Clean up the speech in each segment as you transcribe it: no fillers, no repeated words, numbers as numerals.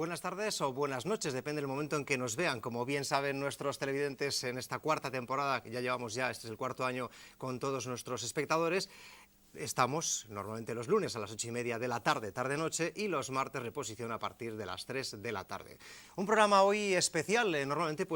Buenas tardes o buenas noches, depende del momento en que nos vean. Como bien saben nuestros televidentes, en esta cuarta temporada, que ya llevamos este es el cuarto año con todos nuestros espectadores, estamos normalmente los lunes a las 8:30 de la tarde, tarde-noche, y los martes reposición a partir de las 3 de la tarde. Un programa hoy especial. Normalmente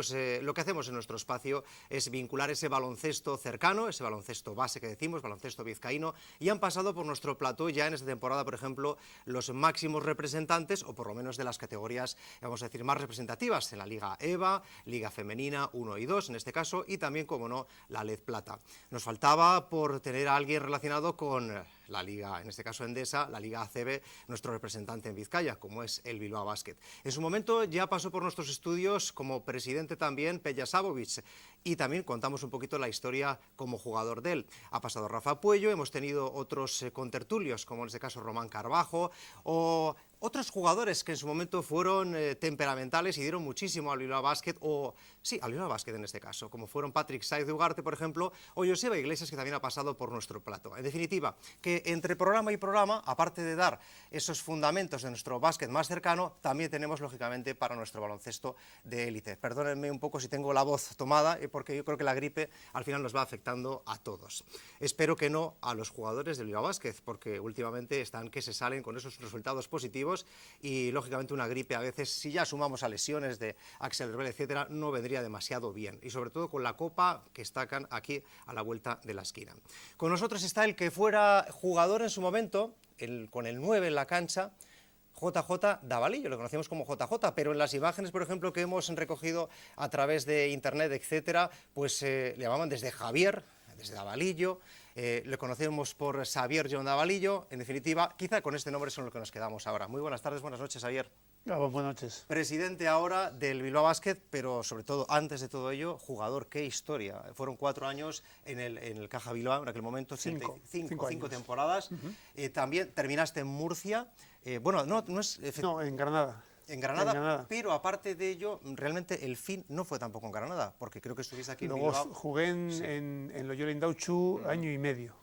lo que hacemos en nuestro espacio es vincular ese baloncesto cercano, ese baloncesto base que decimos, baloncesto vizcaíno, y han pasado por nuestro plató ya en esta temporada, por ejemplo, los máximos representantes, o por lo menos de las categorías, vamos a decir, más representativas, en la Liga EVA, Liga Femenina 1 y 2 en este caso, y también, como no, la LED Plata. Nos faltaba por tener a alguien relacionado con la Liga, en este caso Endesa, la Liga ACB, nuestro representante en Vizcaya, como es el Bilbao Basket. En su momento ya pasó por nuestros estudios como presidente también Peja Savovic, y también contamos un poquito la historia como jugador de él. Ha pasado Rafa Puello, hemos tenido otros contertulios, como en este caso Román Carbajo, o otros jugadores que en su momento fueron temperamentales y dieron muchísimo al Bilbao Basket, al Bilbao Basket en este caso, como fueron Patrick Saiz de Ugarte, por ejemplo, o Joseba Iglesias, que también ha pasado por nuestro plato. En definitiva, que entre programa y programa, aparte de dar esos fundamentos de nuestro básquet más cercano, también tenemos, lógicamente, para nuestro baloncesto de élite. Perdónenme un poco si tengo la voz tomada, porque yo creo que la gripe al final nos va afectando a todos. Espero que no a los jugadores del Bilbao Basket, porque últimamente están que se salen con esos resultados positivos, y lógicamente una gripe a veces, si ya sumamos a lesiones de Axel Herbel, etcétera, no vendría demasiado bien, y sobre todo con la copa que estacan aquí a la vuelta de la esquina. Con nosotros está el que fuera jugador en su momento, con el 9 en la cancha, JJ Davalillo, lo conocemos como JJ, pero en las imágenes, por ejemplo, que hemos recogido a través de internet, etcétera, pues le llamaban desde Javier, desde Davalillo, le conocemos por Xavier John Davalillo. En definitiva, quizá con este nombre son lo que nos quedamos ahora. Muy buenas tardes, buenas noches, Xavier. Buenas noches. Presidente ahora del Bilbao Basket, pero sobre todo, antes de todo ello, jugador. ¡Qué historia! Fueron 4 años en el Caja Bilbao, en aquel momento, cinco temporadas. También terminaste en Murcia. No, en Granada. En Granada, pero aparte de ello, realmente el fin no fue tampoco en Granada, porque creo que estuviste aquí en Bilbao. Luego jugué en Loyola Indautxu año y medio.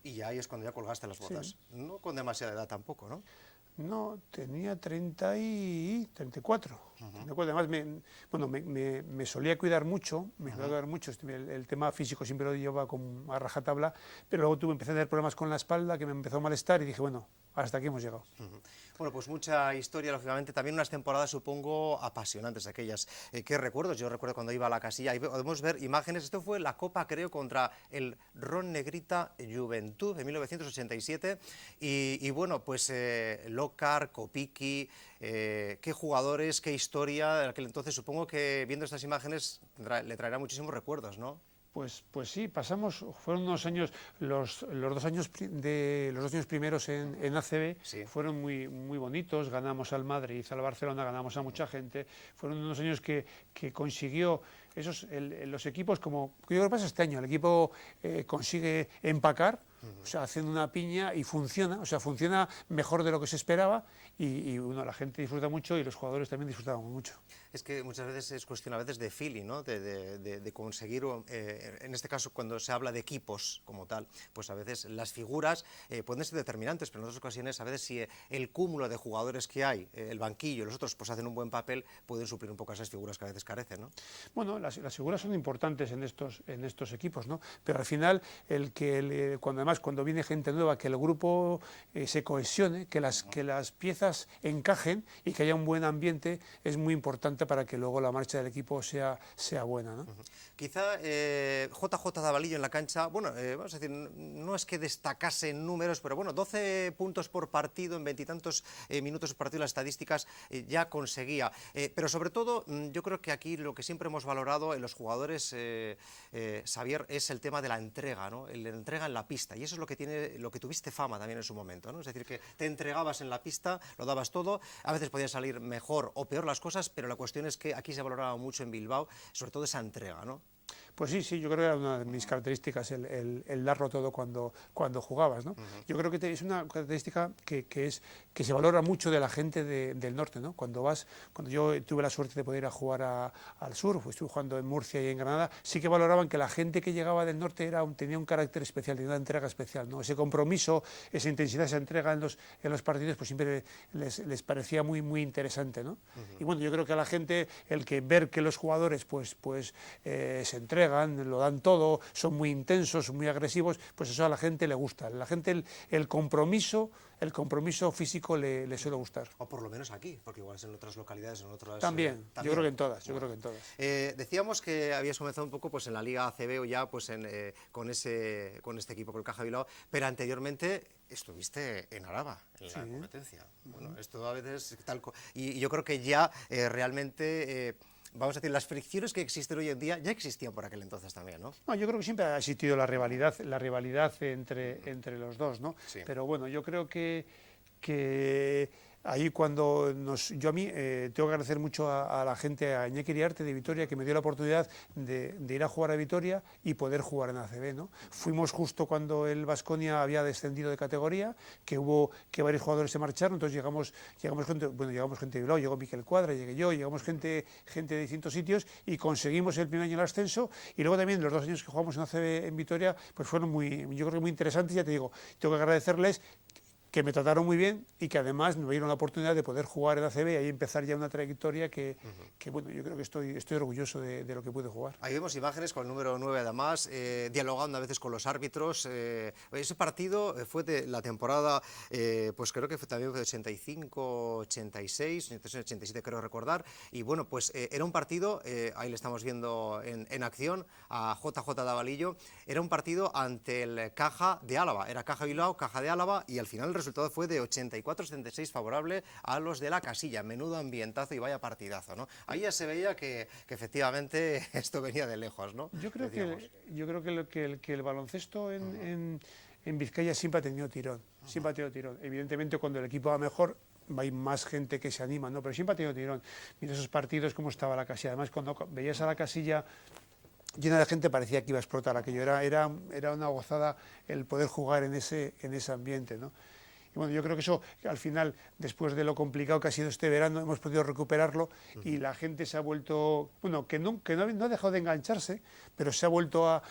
Y ahí es cuando ya colgaste las botas. Sí. No con demasiada edad tampoco, ¿no? No, tenía 34. Además, me solía cuidar mucho, el tema físico siempre lo llevaba a rajatabla, pero luego empecé a tener problemas con la espalda, que me empezó a molestar, y dije, bueno, hasta aquí hemos llegado. Bueno, pues mucha historia, lógicamente, también unas temporadas, supongo, apasionantes aquellas. ¿Qué recuerdos? Yo recuerdo cuando iba a la casilla, y podemos ver imágenes. Esto fue la Copa, creo, contra el Ron Negrita Juventud de 1987, y bueno, pues Lócar, Kopiki, qué jugadores, qué historia de aquel entonces. Supongo que viendo estas imágenes le traerá muchísimos recuerdos, ¿no? Pues sí, fueron unos años, los 2 años primeros en ACB, sí, fueron muy bonitos. Ganamos al Madrid, al Barcelona, ganamos a mucha gente. Fueron unos años que consiguió los equipos, como yo creo que pasa este año, el equipo consigue empacar, o sea, haciendo una piña, y funciona mejor de lo que se esperaba, y la gente disfruta mucho y los jugadores también disfrutaban mucho. Es que muchas veces es cuestión a veces de feeling, ¿no? de conseguir, en este caso cuando se habla de equipos como tal, pues a veces las figuras pueden ser determinantes, pero en otras ocasiones a veces si el cúmulo de jugadores que hay, el banquillo, los otros pues hacen un buen papel, pueden suplir un poco esas figuras que a veces carecen, ¿no? Bueno, las figuras son importantes en estos equipos, ¿no? Pero al final, cuando viene gente nueva, que el grupo se cohesione, que las piezas encajen y que haya un buen ambiente, es muy importante para que luego la marcha del equipo sea buena, ¿no? Quizá JJ Davalillo en la cancha, bueno, vamos a decir, no es que destacase en números, pero bueno, 12 puntos por partido en 20 y tantos minutos por partido, las estadísticas ya conseguía. Pero sobre todo, yo creo que aquí lo que siempre hemos valorado en los jugadores, Xavier, es el tema de la entrega, ¿no? La entrega en la pista, y eso es lo que tuviste fama también en su momento, ¿no? Es decir, que te entregabas en la pista, lo dabas todo, a veces podían salir mejor o peor las cosas, pero la cuestión es que aquí se valoraba mucho en Bilbao, sobre todo esa entrega, ¿no? Pues sí, sí, yo creo que era una de mis características el darlo todo cuando jugabas, ¿no? Yo creo que es una característica que se valora mucho de la gente del norte, ¿no? Cuando yo tuve la suerte de poder ir a jugar al sur, pues estuve jugando en Murcia y en Granada, sí que valoraban que la gente que llegaba del norte tenía un carácter especial, tenía una entrega especial, ¿no? Ese compromiso, esa intensidad, esa entrega en los partidos, pues siempre les parecía muy, muy interesante, ¿no? Y bueno, yo creo que a la gente ver que los jugadores pues se entregan, lo dan todo, son muy intensos, muy agresivos, pues eso a la gente le gusta. A la gente el compromiso físico le suele gustar. O por lo menos aquí, porque igual es en otras localidades, en otras... También. Yo creo que en todas, decíamos que habías comenzado un poco pues en la Liga ACB o ya pues con este equipo, con el Caja Bilbao, pero anteriormente estuviste en Araba, en la competencia. Bueno, esto a veces tal... Y yo creo que ya realmente... vamos a decir, las fricciones que existen hoy en día ya existían por aquel entonces también, ¿no? No, yo creo que siempre ha existido la rivalidad entre los dos, ¿no? Sí. Pero bueno, yo creo que ahí cuando yo a mí tengo que agradecer mucho a la gente, a Iñaki Iriarte de Vitoria, que me dio la oportunidad de ir a jugar a Vitoria y poder jugar en ACB, ¿no? Fuimos justo cuando el Baskonia había descendido de categoría, que varios jugadores se marcharon, entonces llegamos gente de Bilbao, llegó Miquel Cuadra, llegué yo, llegamos gente de distintos sitios y conseguimos el primer año el ascenso, y luego también los 2 años que jugamos en ACB en Vitoria, pues fueron yo creo que muy interesantes. Ya te digo, tengo que agradecerles que me trataron muy bien y que además me dieron la oportunidad de poder jugar en ACB y ahí empezar ya una trayectoria que bueno, yo creo que estoy orgulloso de lo que pude jugar. Ahí vemos imágenes con el número 9 además, dialogando a veces con los árbitros. Ese partido fue de la temporada, pues creo que también fue de 85, 86, 87 creo recordar, y bueno, pues era un partido, ahí le estamos viendo en acción a JJ Davalillo, era un partido ante el Caja de Álava, era Caja Bilbao, Caja de Álava, y al final el resultado fue de 84-76 favorable a los de la Casilla. Menudo ambientazo y vaya partidazo, ¿no? Ahí ya se veía que efectivamente esto venía de lejos, ¿no? Yo creo que el baloncesto en Vizcaya siempre ha tenido tirón, siempre ha tenido tirón. Evidentemente cuando el equipo va mejor hay más gente que se anima, ¿no? Pero siempre ha tenido tirón. Mira esos partidos, cómo estaba la Casilla. Además, cuando veías a la Casilla llena de gente, parecía que iba a explotar aquello. Era una gozada el poder jugar en ese ambiente, ¿no? Y bueno, yo creo que eso, al final, después de lo complicado que ha sido este verano, hemos podido recuperarlo y la gente se ha vuelto, bueno, que no ha dejado de engancharse, pero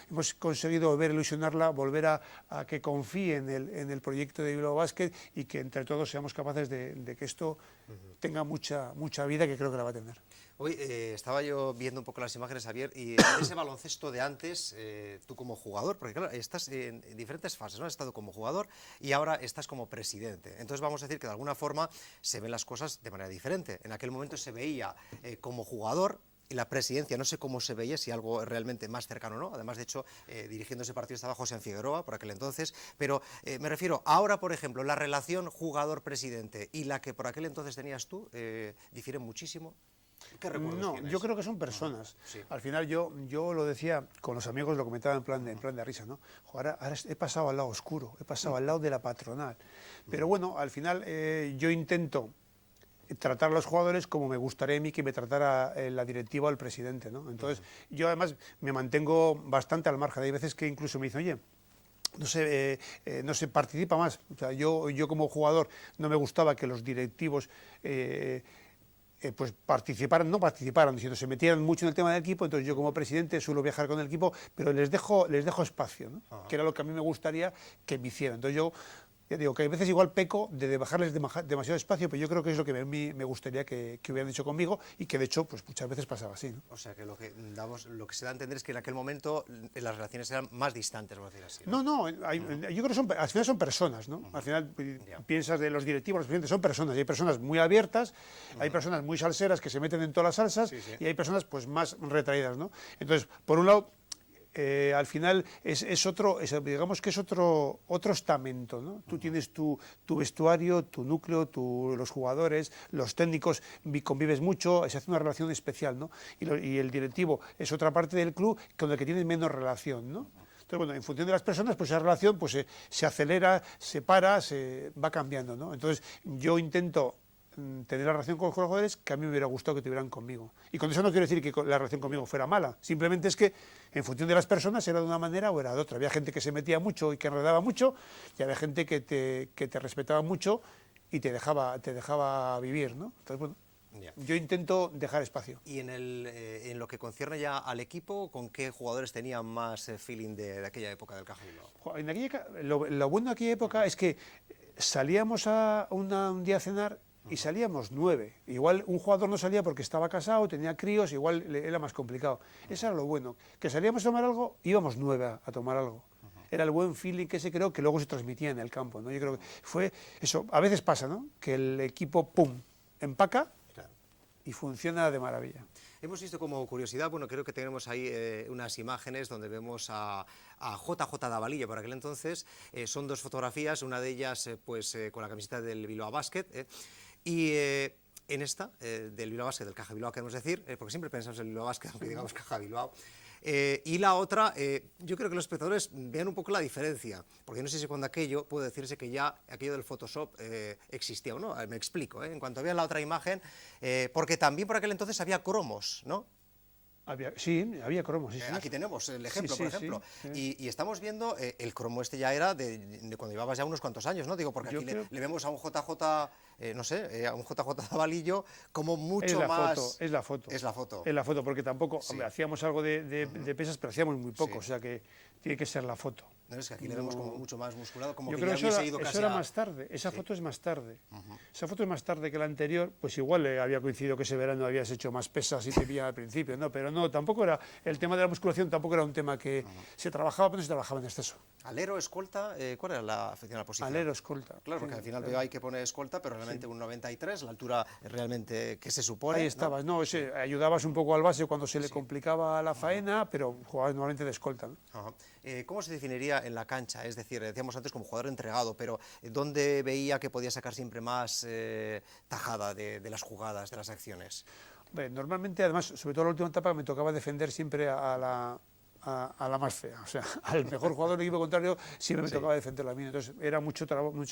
hemos conseguido volver a ilusionarla, volver a que confíe en el proyecto de Bilbao Basket y que entre todos seamos capaces de que esto tenga mucha vida, que creo que la va a tener. Hoy estaba yo viendo un poco las imágenes, Javier, y ese baloncesto de antes, tú como jugador, porque claro, estás en diferentes fases, ¿no? Has estado como jugador y ahora estás como presidente. Entonces vamos a decir que de alguna forma se ven las cosas de manera diferente. En aquel momento se veía como jugador, y la presidencia, no sé cómo se veía, si algo realmente más cercano o no. Además, de hecho, dirigiendo ese partido estaba José Figueroa por aquel entonces. Pero me refiero, ahora, por ejemplo, la relación jugador-presidente y la que por aquel entonces tenías tú, difiere muchísimo. ¿Qué recuerdos tienes? Yo creo que son personas. Sí. Al final yo lo decía con los amigos, lo comentaba en plan de risa, ¿no? Ahora he pasado al lado oscuro, he pasado al lado de la patronal. Pero bueno, al final yo intento tratar a los jugadores como me gustaría a mí que me tratara la directiva o el presidente, ¿no? Entonces, yo además me mantengo bastante al margen. Hay veces que incluso me dicen, oye, no se participa más. O sea, yo como jugador no me gustaba que los directivos pues no participaran, sino se metieran mucho en el tema del equipo. Entonces yo como presidente suelo viajar con el equipo, pero les dejo espacio, ¿no? Que era lo que a mí me gustaría que me hicieran. Entonces yo ya digo que hay veces igual peco de bajarles demasiado espacio, pero yo creo que es lo que a mí me gustaría que hubieran hecho conmigo y que de hecho pues muchas veces pasaba así, ¿no? O sea que lo que se da a entender es que en aquel momento las relaciones eran más distantes, vamos a decir así, ¿no? No, yo creo que al final son personas, ¿no? Al final piensas de los directivos, los presidentes son personas, y hay personas muy abiertas, hay personas muy salseras que se meten en todas las salsas, y hay personas pues más retraídas, ¿no? Entonces, por un lado, al final digamos que es otro estamento, ¿no? Tú tienes tu vestuario, tu núcleo, los jugadores, los técnicos, convives mucho, se hace una relación especial, ¿no? Y el directivo es otra parte del club con el que tienes menos relación, ¿no? Entonces, bueno, en función de las personas, pues esa relación pues se acelera, se para, se va cambiando, ¿no? Entonces, yo intento tener la relación con los jugadores que a mí me hubiera gustado que tuvieran conmigo. Y con eso no quiero decir que la relación conmigo fuera mala, simplemente es que en función de las personas era de una manera o era de otra. Había gente que se metía mucho y que enredaba mucho, y había gente que te respetaba mucho y te dejaba vivir, ¿no? Entonces, bueno, yo intento dejar espacio. Y en lo que concierne ya al equipo, ¿con qué jugadores tenían más feeling de aquella época del Caja Bilbao? Lo bueno de aquella época es que salíamos un día a cenar y salíamos 9. Igual un jugador no salía porque estaba casado, tenía críos, igual era más complicado. Eso era lo bueno, que salíamos a tomar algo, íbamos 9 a tomar algo. Era el buen feeling que se creó, que luego se transmitía en el campo, ¿no? Yo creo que fue eso. A veces pasa, ¿no?, que el equipo, pum, empaca y funciona de maravilla. Hemos visto como curiosidad, bueno, creo que tenemos ahí unas imágenes donde vemos a JJ Davalillo, por aquel entonces. Son 2 fotografías, una de ellas con la camiseta del Bilbao Basket, y en esta, del Bilbao Basket, del Caja Bilbao, queremos decir, porque siempre pensamos en el Bilbao Basket, aunque digamos Caja Bilbao. Y la otra, yo creo que los espectadores vean un poco la diferencia, porque no sé si cuando aquello puede decirse que ya aquello del Photoshop existía o no. Me explico, en cuanto vean la otra imagen, porque también por aquel entonces había cromos, ¿no? Sí, había cromos. Sí, aquí tenemos el ejemplo, sí, por ejemplo. Sí. Y estamos viendo, el cromo este ya era de cuando llevabas ya unos cuantos años, ¿no? Digo, porque aquí le vemos a un JJ, no sé, a un JJ Davalillo como mucho más... Es la foto. Es la foto. Es la foto, porque tampoco, hombre, hacíamos algo de pesas, pero hacíamos muy poco, o sea que tiene que ser la foto. No, es que aquí le vemos como mucho más musculado, como yo que creo ya que hubiese ido casi eso era más tarde, esa foto es más tarde. Esa foto es más tarde que la anterior, pues igual había coincidido que ese verano habías hecho más pesas y te pillan al principio, ¿no? Pero no, tampoco era, el tema de la musculación tampoco era un tema que se trabajaba, pero no se trabajaba en exceso. Alero, escolta, ¿cuál era la afección a la posición? Alero, escolta. Claro, porque al final veo hay que poner escolta, pero realmente un 93, la altura realmente que se supone. Ahí estabas, ¿no? Ayudabas un poco al base cuando se le complicaba la faena, pero jugabas normalmente de escolta, ¿no? ¿Cómo se definiría en la cancha? Es decir, decíamos antes como jugador entregado, pero ¿dónde veía que podía sacar siempre más tajada de las jugadas, de las acciones? Normalmente, además, sobre todo en la última etapa, me tocaba defender siempre a la más fea, o sea, al mejor jugador del equipo contrario siempre me tocaba defenderlo a mí. Entonces era mucha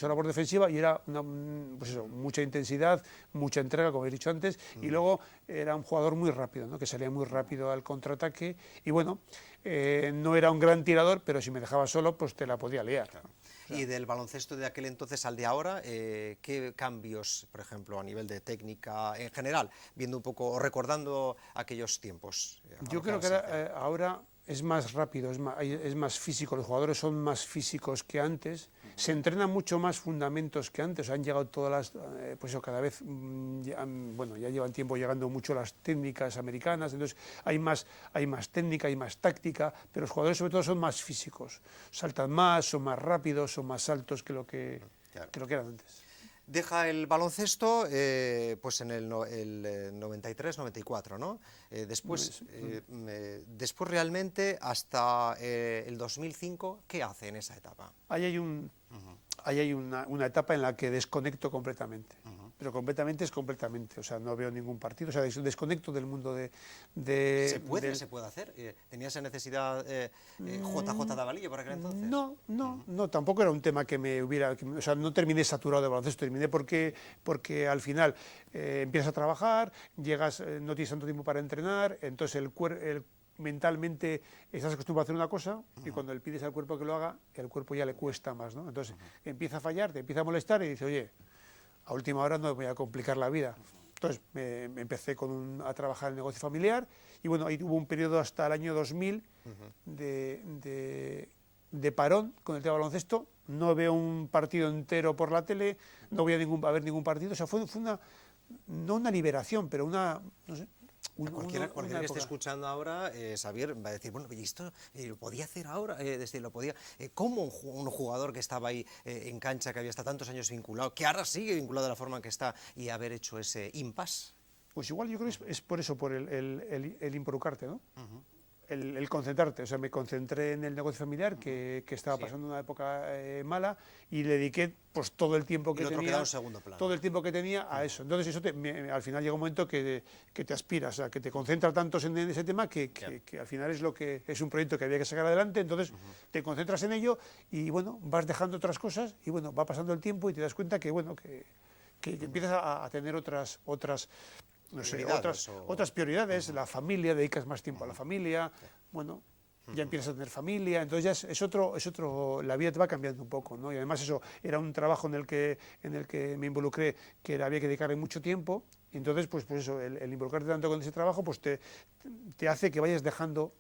labor defensiva y era mucha intensidad, mucha entrega, como he dicho antes, y luego era un jugador muy rápido, ¿no?, que salía muy rápido al contraataque, y bueno, no era un gran tirador, pero si me dejaba solo, pues te la podía liar. Claro. Y del baloncesto de aquel entonces al de ahora, ¿qué cambios, por ejemplo, a nivel de técnica en general, viendo un poco o recordando aquellos tiempos? Yo creo que ahora es más rápido, es más físico, los jugadores son más físicos que antes, se entrenan mucho más fundamentos que antes, han llegado todas las, pues eso, cada vez, ya llevan tiempo llegando mucho las técnicas americanas, entonces hay más técnica, hay más táctica, pero los jugadores sobre todo son más físicos, saltan más, son más rápidos, son más altos que lo que eran antes. Deja el baloncesto pues en el 93-94, ¿no? Después realmente hasta el 2005, ¿qué hace en esa etapa? Ahí hay una etapa en la que desconecto completamente, pero completamente es completamente, o sea, no veo ningún partido, o sea, desconecto del mundo de... ¿Se puede hacer? ¿Tenía esa necesidad JJ Davalillo por aquel entonces? No, tampoco era un tema que me hubiera... o sea, no terminé saturado de baloncesto, terminé porque al final empiezas a trabajar, llegas, no tienes tanto tiempo para entrenar, entonces mentalmente estás acostumbrado a hacer una cosa y cuando le pides al cuerpo que lo haga, el cuerpo ya le cuesta más, ¿no? Entonces empieza a fallar, te empieza a molestar y dices, oye, a última hora no me voy a complicar la vida. Entonces me empecé a trabajar en el negocio familiar y bueno, ahí hubo un periodo hasta el año 2000 de parón con el tema del baloncesto. No veo un partido entero por la tele, no voy a ver ningún partido. O sea, fue no una liberación, pero una, no sé, cualquiera que esté escuchando ahora, Xavier va a decir, bueno, ¿y esto lo podía hacer ahora? ¿Cómo un jugador que estaba ahí en cancha, que había estado tantos años vinculado, que ahora sigue vinculado de la forma en que está, y haber hecho ese impasse? Pues igual yo creo que es por eso, por el involucrarte, ¿no? El concentrarte, o sea, me concentré en el negocio familiar que estaba pasando una época mala y le dediqué pues todo el tiempo que tenía, en segundo plano. Todo el tiempo que tenía a eso. Entonces eso al final llega un momento que te aspiras, o sea, que te concentras tanto en ese tema que al final es un proyecto que había que sacar adelante, entonces te concentras en ello y bueno, vas dejando otras cosas y bueno, va pasando el tiempo y te das cuenta que bueno, que que empiezas a tener otras no sé, Prioridades otras prioridades, la familia, dedicas más tiempo a la familia, bueno, ya empiezas a tener familia, entonces ya es otro, la vida te va cambiando un poco, ¿no? Y además eso era un trabajo en el que me involucré, que había que dedicarle mucho tiempo, y entonces pues eso, el involucrarte tanto con ese trabajo, pues te hace que vayas dejando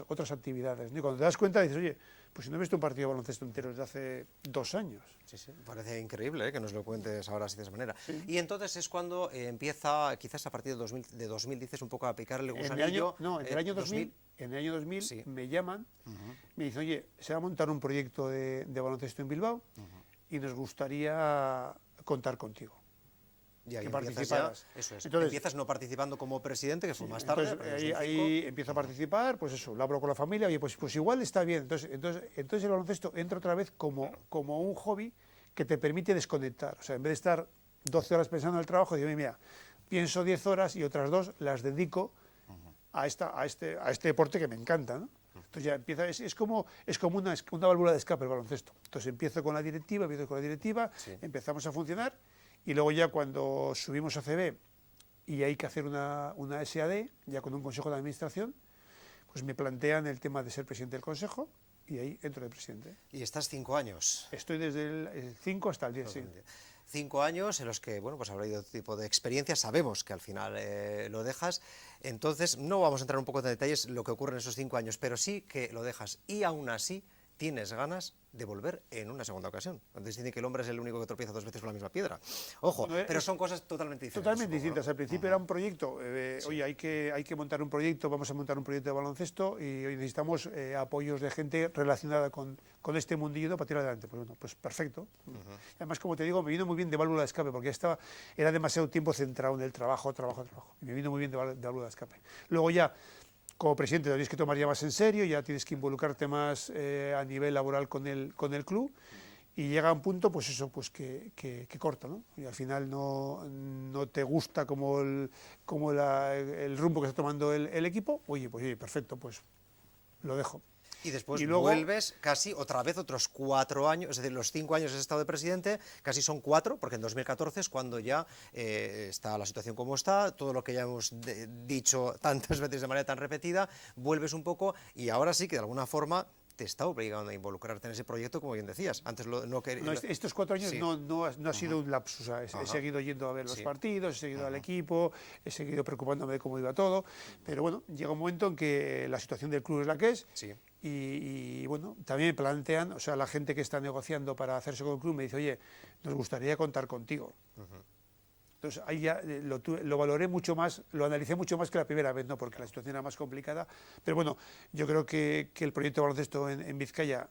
otras actividades, ¿no? Y cuando te das cuenta dices, oye, pues si no he visto un partido de baloncesto entero desde hace 2 años. Sí, sí, parece increíble que nos lo cuentes ahora así de esa manera. Sí. Y entonces es cuando empieza, quizás a partir de 2000 dices un poco a picarle el gusanillo. En el año 2000, en el año 2000 sí. me llaman, me dicen, oye, se va a montar un proyecto de baloncesto en Bilbao y nos gustaría contar contigo. Y ahí que participaras. Eso es. Entonces, empiezas no participando como presidente, que fue más tarde. Entonces, ahí empiezo a participar, pues eso, lo hablo con la familia, oye, pues igual está bien. Entonces el baloncesto entra otra vez como un hobby que te permite desconectar. O sea, en vez de estar 12 horas pensando en el trabajo, digo, mira, pienso 10 horas y otras 2 las dedico a este deporte que me encanta, ¿no? Entonces ya empieza, es como una válvula de escape el baloncesto. Entonces empiezo con la directiva, sí. empezamos a funcionar. Y luego ya cuando subimos a CB y hay que hacer una SAD, ya con un consejo de administración, pues me plantean el tema de ser presidente del consejo y ahí entro de presidente. Y estás 5 años. Estoy desde el 5 hasta el 10, sí. 5 años en los que, bueno, pues habrá ido otro tipo de experiencias, sabemos que al final lo dejas, entonces no vamos a entrar un poco en detalles lo que ocurre en esos 5 años, pero sí que lo dejas y aún así tienes ganas de volver en una segunda ocasión. Entonces dicen que el hombre es el único que tropieza 2 veces con la misma piedra. Ojo, pero son cosas totalmente diferentes. Totalmente distintas. Al principio era un proyecto, sí. Oye, hay que montar un proyecto, vamos a montar un proyecto de baloncesto y hoy necesitamos apoyos de gente relacionada con este mundillo para tirar adelante. Pues bueno, pues perfecto. Además, como te digo, me vino muy bien de válvula de escape, porque era demasiado tiempo centrado en el trabajo. Y me vino muy bien de válvula de escape. Luego ya, como presidente, lo tienes que tomar ya más en serio, ya tienes que involucrarte más a nivel laboral con el club, y llega un punto, pues eso, pues que corta, ¿no? Y al final no te gusta como el rumbo que está tomando el equipo. Oye, pues oye, perfecto, pues lo dejo. Y después luego vuelves casi otra vez otros 4 años, es decir, los 5 años has estado de presidente, casi son 4, porque en 2014 es cuando ya está la situación como está, todo lo que ya hemos dicho tantas veces de manera tan repetida, vuelves un poco y ahora sí que de alguna forma te está obligando a involucrarte en ese proyecto, como bien decías. Antes no quería. No, estos 4 años sí. no ha sido un lapsus. He seguido yendo a ver los partidos, he seguido al equipo, he seguido preocupándome de cómo iba todo, pero bueno, llega un momento en que la situación del club es la que es. Sí. Y bueno, también me plantean, o sea, la gente que está negociando para hacerse con el club me dice, oye, nos gustaría contar contigo. Entonces ahí ya lo valoré mucho más, lo analicé mucho más que la primera vez, ¿no? Porque la situación era más complicada. Pero bueno, yo creo que el proyecto de baloncesto en Vizcaya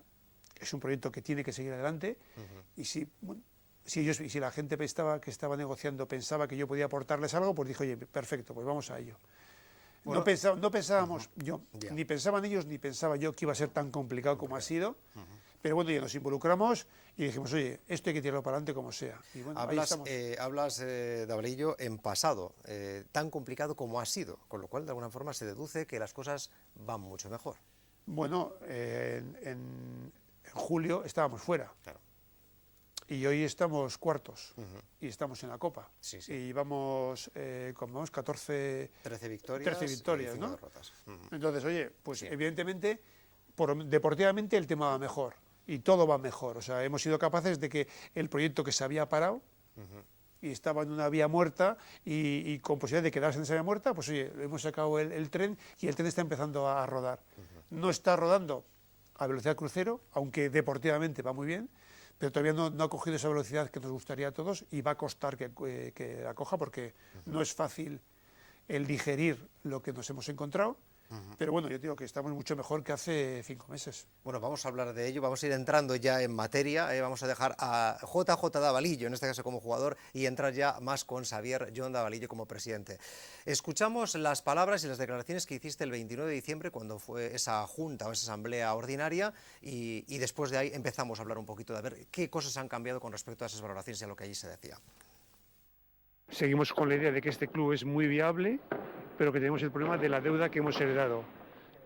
es un proyecto que tiene que seguir adelante. Y si la gente que estaba negociando pensaba que yo podía aportarles algo, pues dije, oye, perfecto, pues vamos a ello. Bueno, no pensábamos, ni pensaban ellos, ni pensaba yo que iba a ser tan complicado como ha sido. Pero bueno, ya nos involucramos y dijimos, oye, esto hay que tirarlo para adelante como sea. Y bueno, hablas de Abelillo en pasado, tan complicado como ha sido, con lo cual de alguna forma se deduce que las cosas van mucho mejor. Bueno, en julio estábamos fuera. Claro. Y hoy estamos cuartos y estamos en la Copa. Sí. Y vamos, como vamos, 13 victorias, ¿no? Derrotas. Entonces, oye, pues evidentemente, deportivamente el tema va mejor. Y todo va mejor. O sea, hemos sido capaces de que el proyecto que se había parado y estaba en una vía muerta y con posibilidad de quedarse en esa vía muerta, pues oye, hemos sacado el tren y el tren está empezando a rodar. No está rodando a velocidad crucero, aunque deportivamente va muy bien, pero todavía no ha cogido esa velocidad que nos gustaría a todos y va a costar que la coja porque no es fácil el digerir lo que nos hemos encontrado. Pero bueno, yo digo que estamos mucho mejor que hace 5 meses. Bueno, vamos a hablar de ello, vamos a ir entrando ya en materia, vamos a dejar a JJ Davalillo, en este caso como jugador, y entrar ya más con Xavier Jon Davalillo como presidente. Escuchamos las palabras y las declaraciones que hiciste el 29 de diciembre, cuando fue esa junta o esa asamblea ordinaria, y después de ahí empezamos a hablar un poquito de ver qué cosas han cambiado con respecto a esas valoraciones y a lo que allí se decía. Seguimos con la idea de que este club es muy viable, pero que tenemos el problema de la deuda que hemos heredado.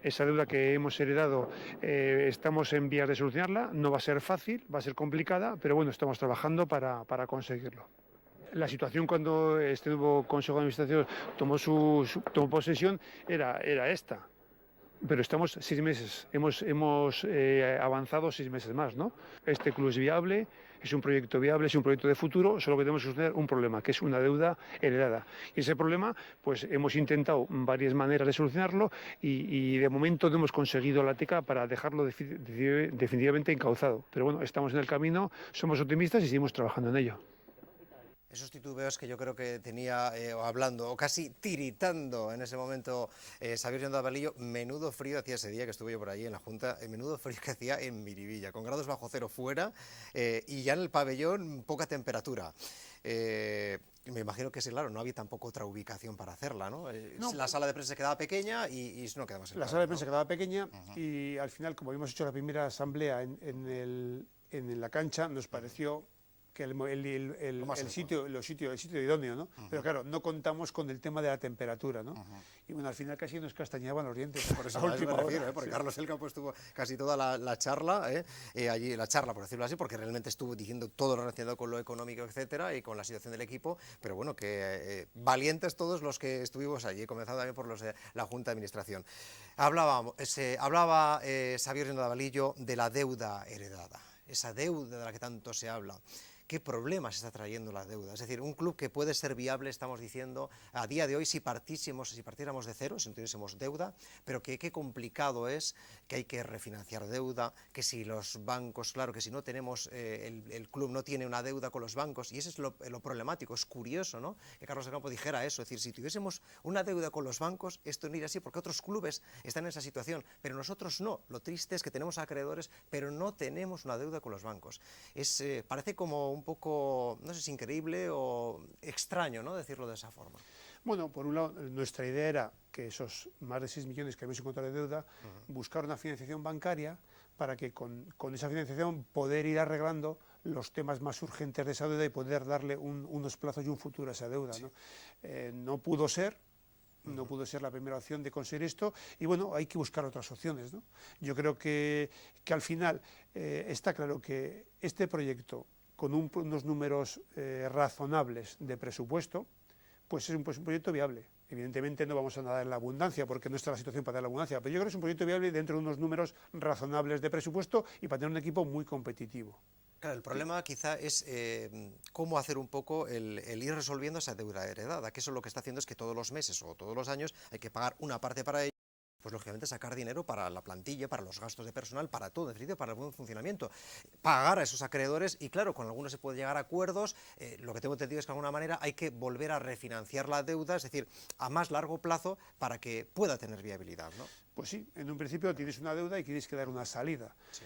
Esa deuda que hemos heredado estamos en vías de solucionarla, no va a ser fácil, va a ser complicada, pero bueno, estamos trabajando para conseguirlo. La situación cuando este nuevo Consejo de Administración tomó posesión era esta. Pero estamos 6 meses, hemos avanzado 6 meses más, ¿no? Este club es viable, es un proyecto viable, es un proyecto de futuro, solo que tenemos que tener un problema, que es una deuda heredada. Y ese problema, pues hemos intentado varias maneras de solucionarlo y de momento no hemos conseguido la teca para dejarlo definitivamente encauzado. Pero bueno, estamos en el camino, somos optimistas y seguimos trabajando en ello. Esos titubeos que yo creo que tenía hablando, o casi tiritando en ese momento Xabier Llonda Abelillo, menudo frío hacía ese día que estuve yo por allí en la Junta, menudo frío que hacía en Miribilla, con grados bajo cero fuera y ya en el pabellón poca temperatura. Me imagino que sí, claro, no había tampoco otra ubicación para hacerla, ¿no? No. La sala de prensa quedaba pequeña y no quedaba más. La sala de prensa quedaba pequeña y al final, como habíamos hecho la primera asamblea en la cancha, nos pareció que el sitio idóneo, ¿no? Pero claro, no contamos con el tema de la temperatura, ¿no? Y bueno, al final casi nos castañaban los dientes. Por eso me refiero, porque sí. Carlos El Campo estuvo casi toda la charla, allí, la charla, por decirlo así, porque realmente estuvo diciendo todo lo relacionado con lo económico, etcétera, y con la situación del equipo, pero bueno, que valientes todos los que estuvimos allí, comenzando también por los de la Junta de Administración. Hablaba Xabier Llonda Abelillo de la deuda heredada, esa deuda de la que tanto se habla. ¿Qué problemas está trayendo la deuda? Es decir, un club que puede ser viable, estamos diciendo, a día de hoy, si partiéramos de cero, si no tuviésemos deuda, pero que qué complicado es, que hay que refinanciar deuda, que si los bancos, claro, que si no tenemos, el club no tiene una deuda con los bancos, y eso es lo problemático, es curioso, ¿no?, que Carlos El Campo dijera eso, es decir, si tuviésemos una deuda con los bancos, esto no iría así, porque otros clubes están en esa situación, pero nosotros no. Lo triste es que tenemos acreedores, pero no tenemos una deuda con los bancos. Parece como un poco, no sé si increíble o extraño, ¿no?, decirlo de esa forma. Bueno, por un lado, nuestra idea era que esos más de 6 millones que habíamos encontrado de deuda, buscar una financiación bancaria para que con esa financiación poder ir arreglando los temas más urgentes de esa deuda y poder darle unos plazos y un futuro a esa deuda, ¿no? No pudo ser. No pudo ser la primera opción de conseguir esto y bueno, hay que buscar otras opciones, ¿no? Yo creo que al final está claro que este proyecto con unos números razonables de presupuesto, pues es un proyecto viable. Evidentemente no vamos a nadar en la abundancia, porque no está la situación para dar la abundancia, pero yo creo que es un proyecto viable dentro de unos números razonables de presupuesto y para tener un equipo muy competitivo. Claro, el problema quizá es cómo hacer un poco el ir resolviendo esa deuda heredada, que eso lo que está haciendo es que todos los meses o todos los años hay que pagar una parte para ello, pues lógicamente sacar dinero para la plantilla, para los gastos de personal, para todo, en definitiva, para el buen funcionamiento. Pagar a esos acreedores y claro, con algunos se puede llegar a acuerdos, lo que tengo entendido es que de alguna manera hay que volver a refinanciar la deuda, es decir, a más largo plazo para que pueda tener viabilidad, ¿no? Pues sí, en un principio tienes una deuda y tienes que dar una salida. Sí.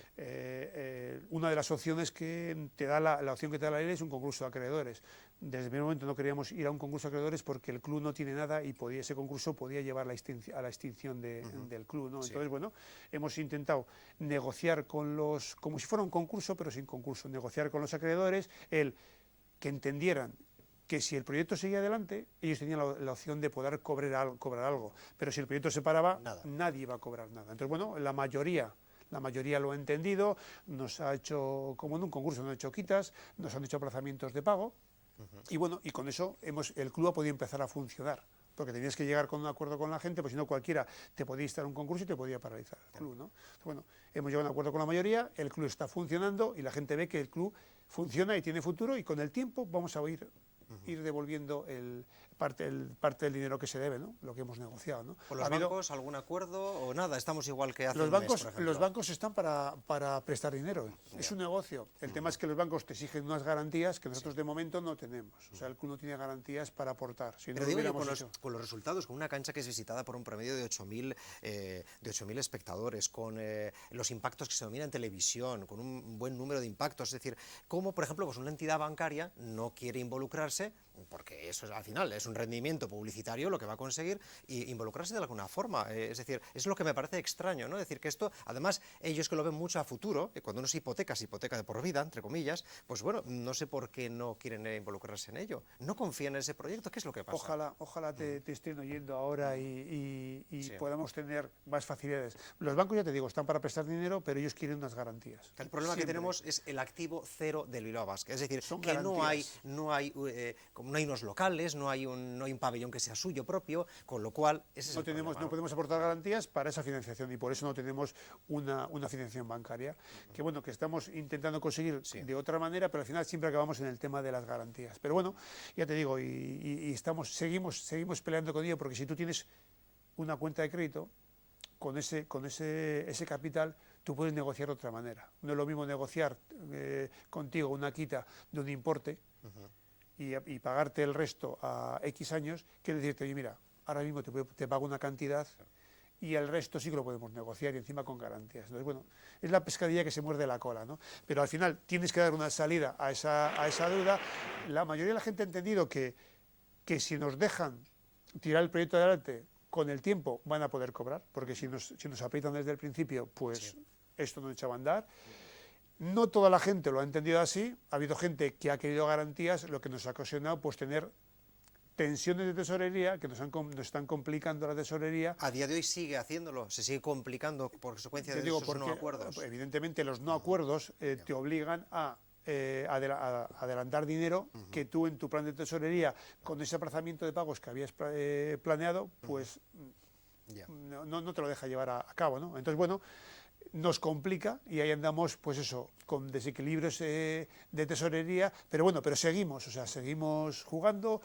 Una de las opciones que te da la opción que te da la ley es un concurso de acreedores. Desde el primer momento no queríamos ir a un concurso de acreedores porque el club no tiene nada y ese concurso podía llevar a la extinción del club, ¿no? Sí. Entonces, bueno, hemos intentado negociar con como si fuera un concurso, pero sin concurso, negociar con los acreedores, que entendieran que si el proyecto seguía adelante, ellos tenían la opción de poder cobrar algo, pero si el proyecto se paraba, nadie iba a cobrar nada. Entonces, bueno, la mayoría lo ha entendido, nos ha hecho, como en un concurso, nos han hecho quitas, nos han hecho aplazamientos de pago, y bueno, y con eso el club ha podido empezar a funcionar, porque tenías que llegar con un acuerdo con la gente, pues si no cualquiera te podía instar un concurso y te podía paralizar el club, ¿no? Entonces, bueno, hemos llegado a un acuerdo con la mayoría, el club está funcionando y la gente ve que el club funciona y tiene futuro y con el tiempo vamos a ir devolviendo parte del dinero que se debe, ¿no?, lo que hemos negociado, ¿no? ¿Con los bancos algún acuerdo o nada? Estamos igual que hace un mes, por ejemplo. Los bancos están para prestar dinero, es un negocio. El tema es que los bancos te exigen unas garantías que nosotros de momento no tenemos. O sea, el club no tiene garantías para aportar. Si pero digo yo, con los resultados, con una cancha que es visitada por un promedio de 8.000 espectadores, con los impactos que se dominan en televisión, con un buen número de impactos, es decir, cómo, por ejemplo, pues una entidad bancaria no quiere involucrarse porque eso al final es un rendimiento publicitario lo que va a conseguir, y involucrarse de alguna forma. Es decir, es lo que me parece extraño, ¿no? Es decir, que esto, además, ellos que lo ven mucho a futuro, cuando uno se hipoteca de por vida, entre comillas, pues bueno, no sé por qué no quieren involucrarse en ello. No confían en ese proyecto. ¿Qué es lo que pasa? Ojalá te estén oyendo ahora y Sí. podamos tener más facilidades. Los bancos, ya te digo, están para prestar dinero, pero ellos quieren unas garantías. El problema Siempre. que tenemos es el activo cero del Bilbao Basket, es decir, Son que no hay unos locales, no hay un pabellón que sea suyo propio, con lo cual ese es el problema, No podemos aportar garantías para esa financiación y por eso no tenemos una financiación bancaria, que bueno, que estamos intentando conseguir de otra manera, pero al final siempre acabamos en el tema de las garantías. Pero bueno, ya te digo, seguimos peleando con ello, porque si tú tienes una cuenta de crédito, con ese capital tú puedes negociar de otra manera. No es lo mismo negociar contigo una quita de un importe y pagarte el resto a X años, que decirte, oye, mira, ahora mismo te pago una cantidad y el resto sí que lo podemos negociar y encima con garantías. Entonces, bueno, es la pescadilla que se muerde la cola, ¿no? Pero al final tienes que dar una salida a esa deuda. La mayoría de la gente ha entendido que si nos dejan tirar el proyecto adelante, con el tiempo van a poder cobrar, porque si nos aprietan desde el principio, pues esto no echaba a andar. No toda la gente lo ha entendido así, ha habido gente que ha querido garantías, lo que nos ha ocasionado pues tener tensiones de tesorería que nos están complicando la tesorería. A día de hoy sigue haciéndolo, se sigue complicando por consecuencia de esos no acuerdos. Evidentemente los no acuerdos te obligan a adelantar dinero que tú en tu plan de tesorería, con ese aplazamiento de pagos que habías planeado, pues no te lo deja llevar a cabo, ¿no? Entonces, bueno, nos complica y ahí andamos, pues eso, con desequilibrios de tesorería, pero bueno, seguimos jugando.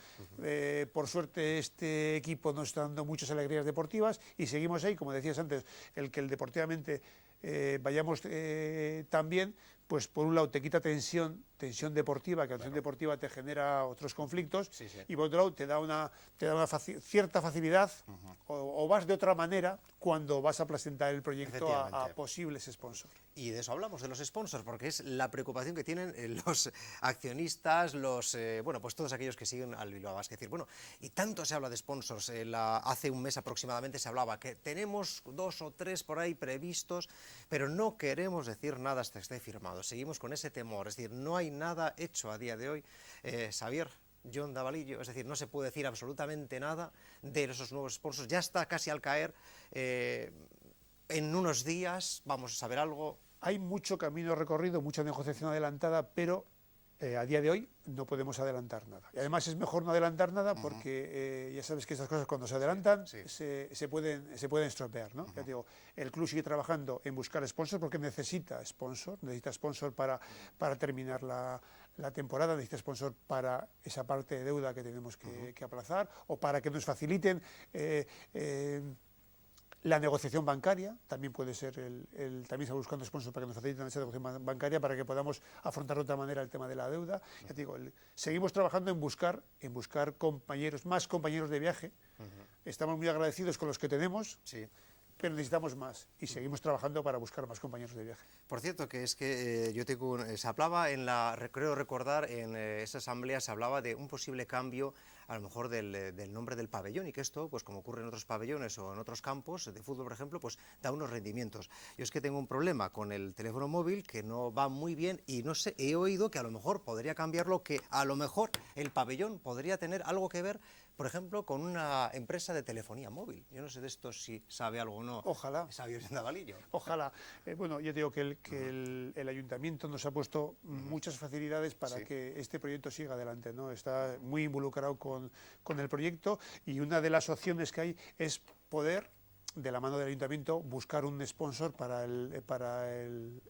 Por suerte este equipo nos está dando muchas alegrías deportivas y seguimos ahí, como decías antes, el deportivamente vayamos también, pues por un lado te quita tensión deportiva, que la tensión deportiva te genera otros conflictos, y por otro lado te da una cierta facilidad, o vas de otra manera cuando vas a presentar el proyecto a posibles sponsors. Y de eso hablamos, de los sponsors, porque es la preocupación que tienen los accionistas, pues todos aquellos que siguen al Bilbao Basket. Es decir, bueno, y tanto se habla de sponsors, hace un mes aproximadamente se hablaba que tenemos 2 o 3 por ahí previstos, pero no queremos decir nada hasta que esté firmado. Seguimos con ese temor, es decir, no hay nada hecho a día de hoy. Xavier, Jon Davalillo, es decir, no se puede decir absolutamente nada de esos nuevos sponsors, ya está casi al caer. En unos días vamos a saber algo. Hay mucho camino recorrido, mucha negociación adelantada, pero a día de hoy no podemos adelantar nada. Y además es mejor no adelantar nada porque ya sabes que estas cosas cuando se adelantan se pueden estropear, ¿no? Ya te digo, el club sigue trabajando en buscar sponsor porque necesita sponsor para terminar la temporada, necesita sponsor para esa parte de deuda que tenemos que aplazar, o para que nos faciliten la negociación bancaria. También puede ser también está buscando sponsors para que nos faciliten esa negociación bancaria, para que podamos afrontar de otra manera el tema de la deuda. Ya te digo, seguimos trabajando en buscar más compañeros de viaje. Estamos muy agradecidos con los que tenemos, pero necesitamos más y seguimos trabajando para buscar más compañeros de viaje. Por cierto, que es que se hablaba creo recordar, en esa asamblea se hablaba de un posible cambio, a lo mejor del nombre del pabellón, y que esto, pues como ocurre en otros pabellones o en otros campos de fútbol, por ejemplo, pues da unos rendimientos. Yo es que tengo un problema con el teléfono móvil que no va muy bien y no sé, he oído que a lo mejor podría cambiarlo, que a lo mejor el pabellón podría tener algo que ver, por ejemplo, con una empresa de telefonía móvil. Yo no sé de esto si sabe algo o no. Ojalá. Xavier Davalillo. Ojalá. Bueno, ya te digo que el ayuntamiento nos ha puesto muchas facilidades para que este proyecto siga adelante, ¿no? Está muy involucrado con el proyecto, y una de las opciones que hay es poder, de la mano del ayuntamiento, buscar un sponsor para el pabellón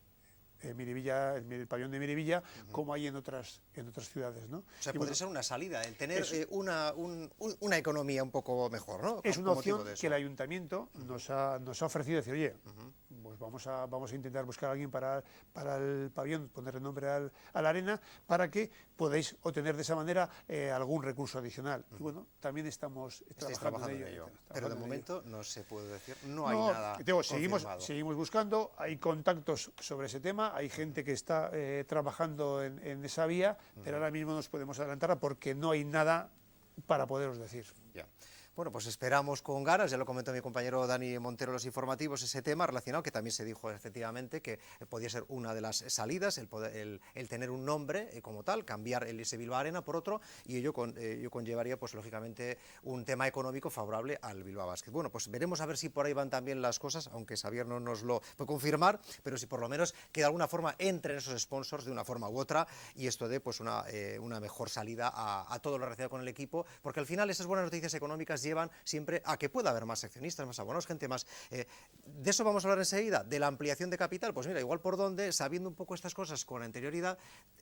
de Miribilla, como hay en otras ciudades, ¿no? O sea, podría ser una salida, el tener una economía un poco mejor, ¿no? Es una opción que el ayuntamiento nos ha ofrecido, decir, oye, pues vamos a intentar buscar a alguien para el pabellón, ponerle nombre a la arena, para que podáis obtener de esa manera algún recurso adicional. Y bueno, también estamos trabajando en ello. Pero de momento no se puede decir, no hay nada confirmado. Seguimos buscando, hay contactos sobre ese tema. tema, hay gente que está trabajando en esa vía, pero ahora mismo nos podemos adelantar porque no hay nada para poderos decir. Ya. Bueno, pues esperamos con ganas, ya lo comentó mi compañero Dani Montero en los informativos, ese tema relacionado, que también se dijo efectivamente que podía ser una de las salidas, el tener un nombre como tal, cambiar el ese Bilbao Arena por otro, y ello conllevaría, pues lógicamente, un tema económico favorable al Bilbao Basket. Bueno, pues veremos a ver si por ahí van también las cosas, aunque Xavier no nos lo puede confirmar, pero si por lo menos que de alguna forma entren esos sponsors de una forma u otra, y esto dé pues una mejor salida a todo lo relacionado con el equipo, porque al final esas buenas noticias económicas llevan siempre a que pueda haber más accionistas, más abonados, gente más... de eso vamos a hablar enseguida, de la ampliación de capital. Pues mira, igual por dónde, sabiendo un poco estas cosas con anterioridad,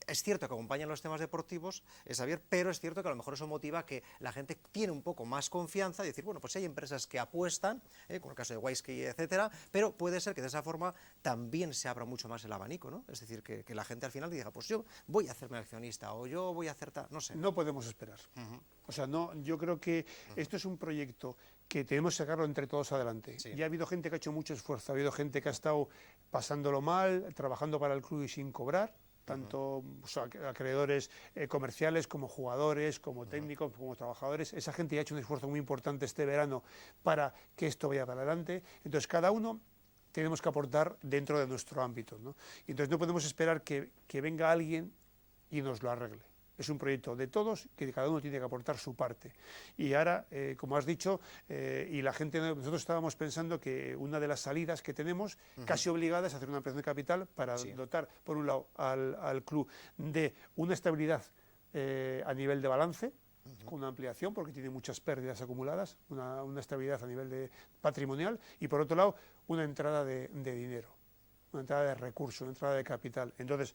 es cierto que acompañan los temas deportivos, Xavier, pero es cierto que a lo mejor eso motiva que la gente tiene un poco más confianza y decir, bueno, pues hay empresas que apuestan, como el caso de Waiski, etcétera, pero puede ser que de esa forma también se abra mucho más el abanico, ¿no? Es decir, que la gente al final diga, pues yo voy a hacerme accionista o yo voy a hacer tal, no sé. No podemos esperar. O sea, no, yo creo que esto es un proyecto que tenemos que sacarlo entre todos adelante. Sí. Ya ha habido gente que ha hecho mucho esfuerzo, ha habido gente que ha estado pasándolo mal, trabajando para el club y sin cobrar, tanto acreedores comerciales como jugadores, como técnicos, como trabajadores. Esa gente ya ha hecho un esfuerzo muy importante este verano para que esto vaya para adelante. Entonces, cada uno tenemos que aportar dentro de nuestro ámbito, ¿no? Y entonces no podemos esperar que venga alguien y nos lo arregle. Es un proyecto de todos, que cada uno tiene que aportar su parte. Y ahora, como has dicho, y la gente, nosotros estábamos pensando que una de las salidas que tenemos, casi obligada, es hacer una ampliación de capital para dotar, por un lado, al club de una estabilidad a nivel de balance, con una ampliación, porque tiene muchas pérdidas acumuladas, una estabilidad a nivel de patrimonial, y por otro lado, una entrada de dinero, una entrada de recursos, una entrada de capital. Entonces,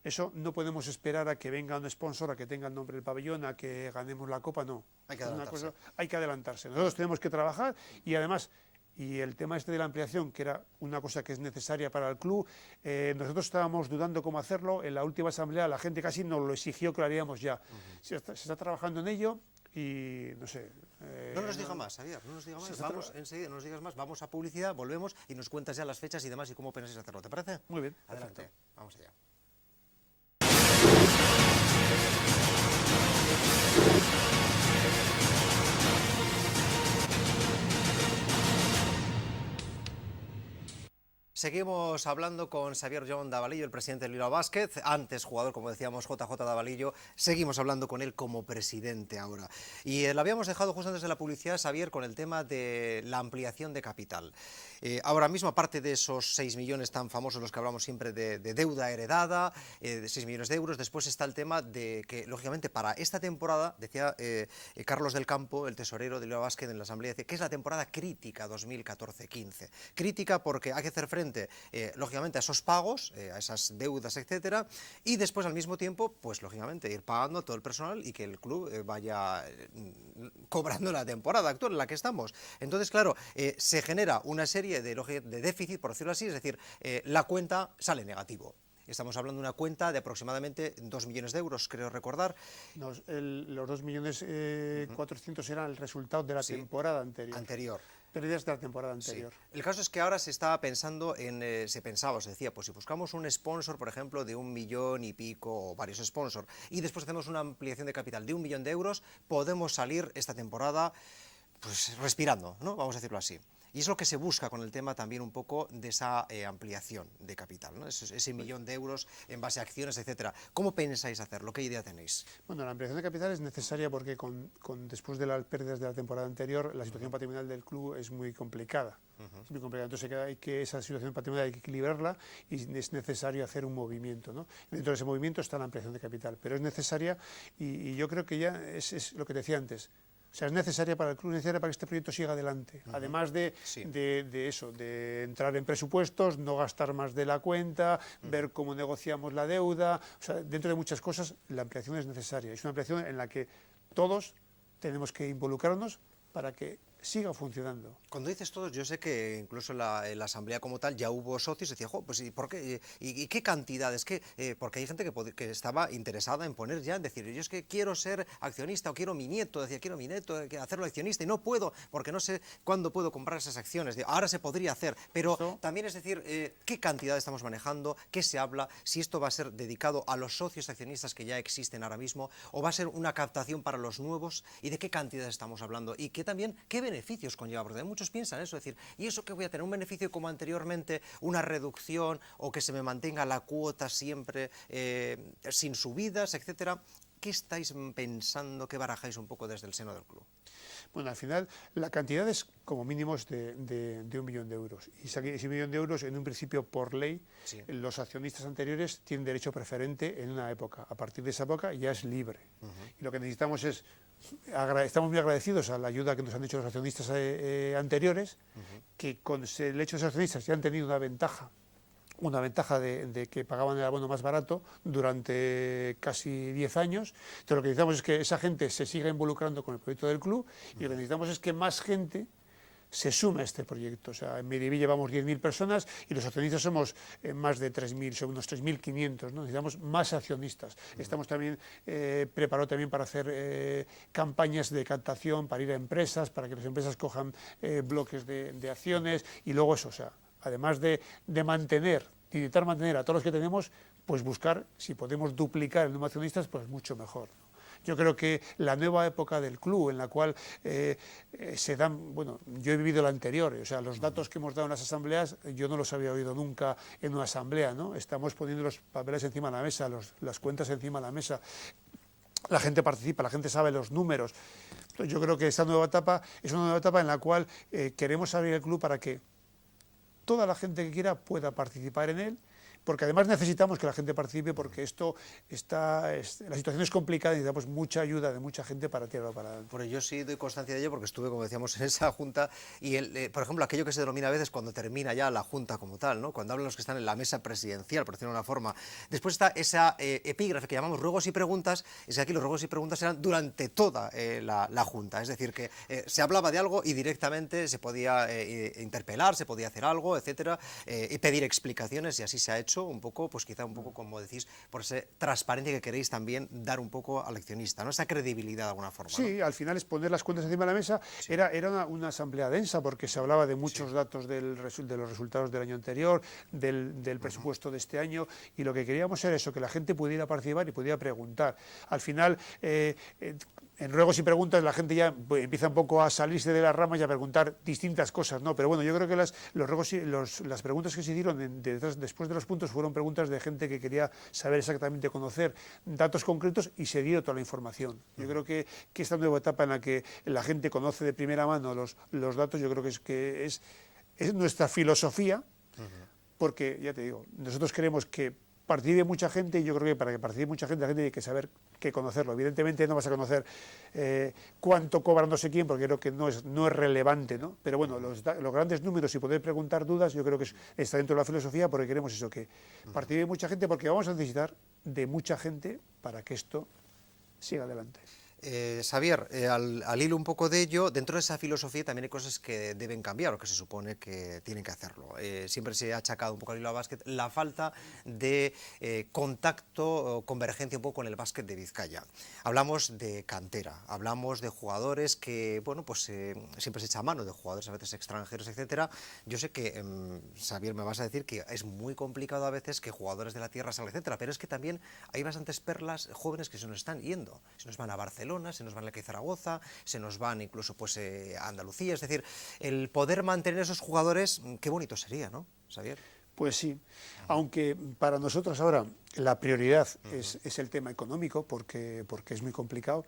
eso no podemos esperar a que venga un sponsor, a que tenga el nombre del pabellón, a que ganemos la copa, no. Hay que adelantarse. Hay que adelantarse. Nosotros tenemos que trabajar y además, y el tema este de la ampliación, que era una cosa que es necesaria para el club, nosotros estábamos dudando cómo hacerlo. En la última asamblea la gente casi nos lo exigió que lo haríamos ya. Se está trabajando en ello y no sé... no nos diga más, Xavier, no nos diga más. Vamos enseguida, no nos digas más, vamos a publicidad, volvemos y nos cuentas ya las fechas y demás y cómo pensáis hacerlo. ¿Te parece? Muy bien. Adelante, Perfecto. vamos allá. Seguimos hablando con Xavier John Davalillo, el presidente del Bilbao Basket, antes jugador, como decíamos, JJ Davalillo. Seguimos hablando con él como presidente ahora. Y lo habíamos dejado justo antes de la publicidad, Xavier, con el tema de la ampliación de capital. Ahora mismo, aparte de esos 6 millones tan famosos, los que hablamos siempre de deuda heredada, de 6 millones de euros, después está el tema de que, lógicamente, para esta temporada, decía Carlos del Campo, el tesorero del Bilbao Basket en la asamblea, dice que es la temporada crítica 2014-15. Crítica porque hay que hacer frente lógicamente a esos pagos, a esas deudas, etcétera, y después al mismo tiempo, pues lógicamente ir pagando a todo el personal y que el club vaya cobrando la temporada actual en la que estamos. Entonces, claro, se genera una serie de déficit, por decirlo así, es decir, la cuenta sale negativo. Estamos hablando de una cuenta de aproximadamente 2 millones de euros, creo recordar. Los 2 millones 400 eran el resultado de la temporada anterior. Pérdidas de la temporada anterior. Sí. El caso es que ahora se estaba pensando se decía, pues si buscamos un sponsor, por ejemplo, de 1 millón y pico, o varios sponsors, y después hacemos una ampliación de capital de 1 millón de euros, podemos salir esta temporada pues respirando, ¿no? Vamos a decirlo así. Y es lo que se busca con el tema también un poco de esa ampliación de capital, ¿no? Ese millón de euros en base a acciones, etcétera. ¿Cómo pensáis hacerlo? ¿Qué idea tenéis? Bueno, la ampliación de capital es necesaria porque después de las pérdidas de la temporada anterior, la situación patrimonial del club es muy complicada. Es muy complicada. Entonces esa situación patrimonial hay que equilibrarla y es necesario hacer un movimiento, ¿no? Dentro de ese movimiento está la ampliación de capital, pero es necesaria y yo creo que ya es lo que decía antes. O sea, es necesaria para el club, es necesaria para que este proyecto siga adelante. Además de entrar en presupuestos, no gastar más de la cuenta, ver cómo negociamos la deuda. O sea, dentro de muchas cosas, la ampliación es necesaria. Es una ampliación en la que todos tenemos que involucrarnos para que siga funcionando. Cuando dices todos, yo sé que incluso en la asamblea como tal ya hubo socios y decía, jo, pues ¿y por qué? ¿Y qué cantidades? Porque hay gente que estaba interesada en poner ya, en decir, yo es que quiero ser accionista o quiero mi nieto, decía, quiero mi nieto hacerlo accionista y no puedo porque no sé cuándo puedo comprar esas acciones. Ahora se podría hacer, pero también es decir, ¿qué cantidad estamos manejando? ¿Qué se habla? Si esto va a ser dedicado a los socios accionistas que ya existen ahora mismo o va a ser una captación para los nuevos y de qué cantidad estamos hablando y qué beneficios conlleva, porque muchos piensan eso, es decir, ¿y eso qué voy a tener? ¿Un beneficio como anteriormente, una reducción o que se me mantenga la cuota siempre sin subidas, etcétera? ¿Qué estáis pensando, qué barajáis un poco desde el seno del club? Bueno, al final la cantidad es como mínimo de 1 millón de euros. Y ese 1 millón de euros, en un principio, por ley, sí, los accionistas anteriores tienen derecho preferente en una época. A partir de esa época ya es libre. Y lo que necesitamos es, estamos muy agradecidos a la ayuda que nos han hecho los accionistas anteriores, que con el hecho de ser accionistas ya han tenido una ventaja de que pagaban el abono más barato durante casi 10 años. Entonces lo que necesitamos es que esa gente se siga involucrando con el proyecto del club y lo que necesitamos es que más gente se sume a este proyecto. O sea, en Miriví llevamos 10.000 personas y los accionistas somos más de 3.000, son unos 3.500, ¿no? Necesitamos más accionistas. Estamos también preparados también para hacer campañas de captación, para ir a empresas, para que las empresas cojan bloques de acciones y luego eso, o sea, además de intentar mantener a todos los que tenemos, pues buscar, si podemos duplicar el número de accionistas, pues mucho mejor. Yo creo que la nueva época del club, en la cual se dan, bueno, yo he vivido la anterior, o sea, los datos que hemos dado en las asambleas, yo no los había oído nunca en una asamblea, ¿no? Estamos poniendo los papeles encima de la mesa, las cuentas encima de la mesa. La gente participa, la gente sabe los números. Entonces, yo creo que esta nueva etapa es una nueva etapa en la cual queremos abrir el club para que toda la gente que quiera pueda participar en él, porque además necesitamos que la gente participe, porque la situación es complicada y necesitamos mucha ayuda de mucha gente para tirarlo para adelante. Bueno, yo sí doy constancia de ello porque estuve, como decíamos, en esa junta y, por ejemplo, aquello que se denomina a veces cuando termina ya la junta como tal, ¿no? Cuando hablan los que están en la mesa presidencial, por decirlo de una forma. Después está esa epígrafe que llamamos ruegos y preguntas, es que aquí los ruegos y preguntas eran durante toda la junta, es decir, que se hablaba de algo y directamente se podía interpelar, se podía hacer algo, etcétera, y pedir explicaciones, y así se ha hecho un poco, pues quizá un poco, como decís, por esa transparencia que queréis también dar un poco al accionista, ¿no? Esa credibilidad de alguna forma. Sí, ¿no? Al final es poner las cuentas encima de la mesa. Sí. Era una asamblea densa porque se hablaba de muchos datos de los resultados del año anterior, del presupuesto de este año, y lo que queríamos era eso, que la gente pudiera participar y pudiera preguntar. Al final, en ruegos y preguntas la gente ya empieza un poco a salirse de las ramas y a preguntar distintas cosas, ¿no? Pero bueno, yo creo que las preguntas que se hicieron después de los puntos fueron preguntas de gente que quería saber exactamente, conocer datos concretos, y se dio toda la información. Yo creo que esta nueva etapa en la que la gente conoce de primera mano los datos, yo creo que es nuestra filosofía, porque, ya te digo, nosotros queremos que participe mucha gente, y yo creo que para que participe mucha gente, la gente tiene que saber qué conocerlo. Evidentemente no vas a conocer cuánto cobra no sé quién, porque creo que no es relevante, ¿no? Pero bueno, los grandes números y poder preguntar dudas, yo creo que está dentro de la filosofía, porque queremos eso, que participe mucha gente, porque vamos a necesitar de mucha gente para que esto siga adelante. Xavier, al hilo un poco de ello, dentro de esa filosofía también hay cosas que deben cambiar o que se supone que tienen que hacerlo. Siempre se ha achacado un poco al hilo al básquet la falta de contacto o convergencia un poco con el básquet de Vizcaya. Hablamos de cantera, hablamos de jugadores que, bueno, pues siempre se echa mano de jugadores a veces extranjeros, etcétera. Yo sé que, Xavier, me vas a decir que es muy complicado a veces que jugadores de la tierra salgan, etcétera, pero es que también hay bastantes perlas jóvenes que se nos están yendo, se nos van a Barcelona, se nos van a Zaragoza, se nos van incluso pues a Andalucía, es decir, el poder mantener esos jugadores, qué bonito sería, ¿no, Xavier? Pues sí, aunque para nosotros ahora la prioridad es el tema económico, porque es muy complicado,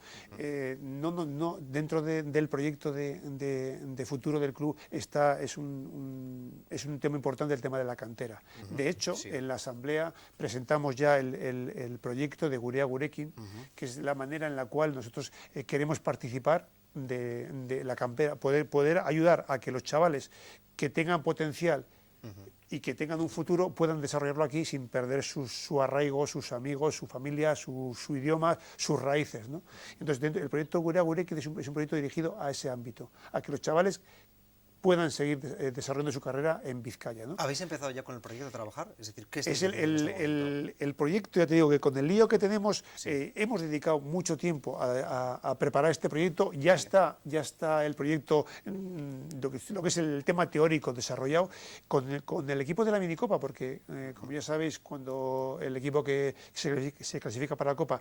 no, dentro del proyecto de futuro del club es un tema importante el tema de la cantera. De hecho, sí, en la asamblea presentamos ya el proyecto de Gurea Gurekin, que es la manera en la cual nosotros queremos participar de la cantera, poder ayudar a que los chavales que tengan potencial y que tengan un futuro, puedan desarrollarlo aquí sin perder su arraigo, sus amigos, su familia, su idioma, sus raíces, ¿no? Entonces, el proyecto Gureak es un proyecto dirigido a ese ámbito, a que los chavales puedan seguir desarrollando su carrera en Vizcaya, ¿no? ¿Habéis empezado ya con el proyecto a trabajar? Es decir, ¿qué es el proyecto, ya te digo, que con el lío que tenemos, hemos dedicado mucho tiempo a preparar este proyecto. Ya está el proyecto, lo que es el tema teórico desarrollado con el equipo de la minicopa, porque, como ya sabéis, cuando el equipo que se clasifica para la Copa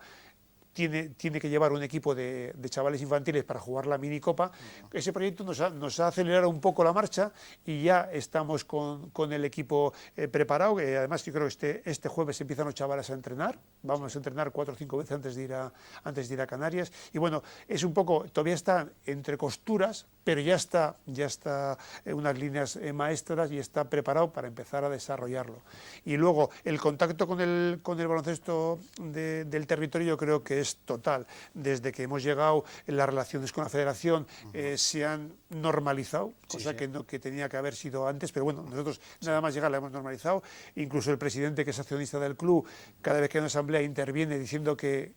tiene que llevar un equipo de chavales infantiles para jugar la minicopa. Ese proyecto nos ha acelerado un poco la marcha y ya estamos con el equipo preparado. Además, yo creo que este jueves empiezan los chavales a entrenar. Vamos a entrenar 4 o 5 veces antes de ir a Canarias. Y bueno, es un poco, todavía está entre costuras, pero ya está unas líneas maestras y está preparado para empezar a desarrollarlo. Y luego, el contacto con el baloncesto del territorio, yo creo que es total. Desde que hemos llegado, las relaciones con la federación se han normalizado, cosa que tenía que haber sido antes, pero bueno, nosotros nada más llegar la hemos normalizado. Incluso el presidente, que es accionista del club, cada vez que hay una asamblea interviene diciendo que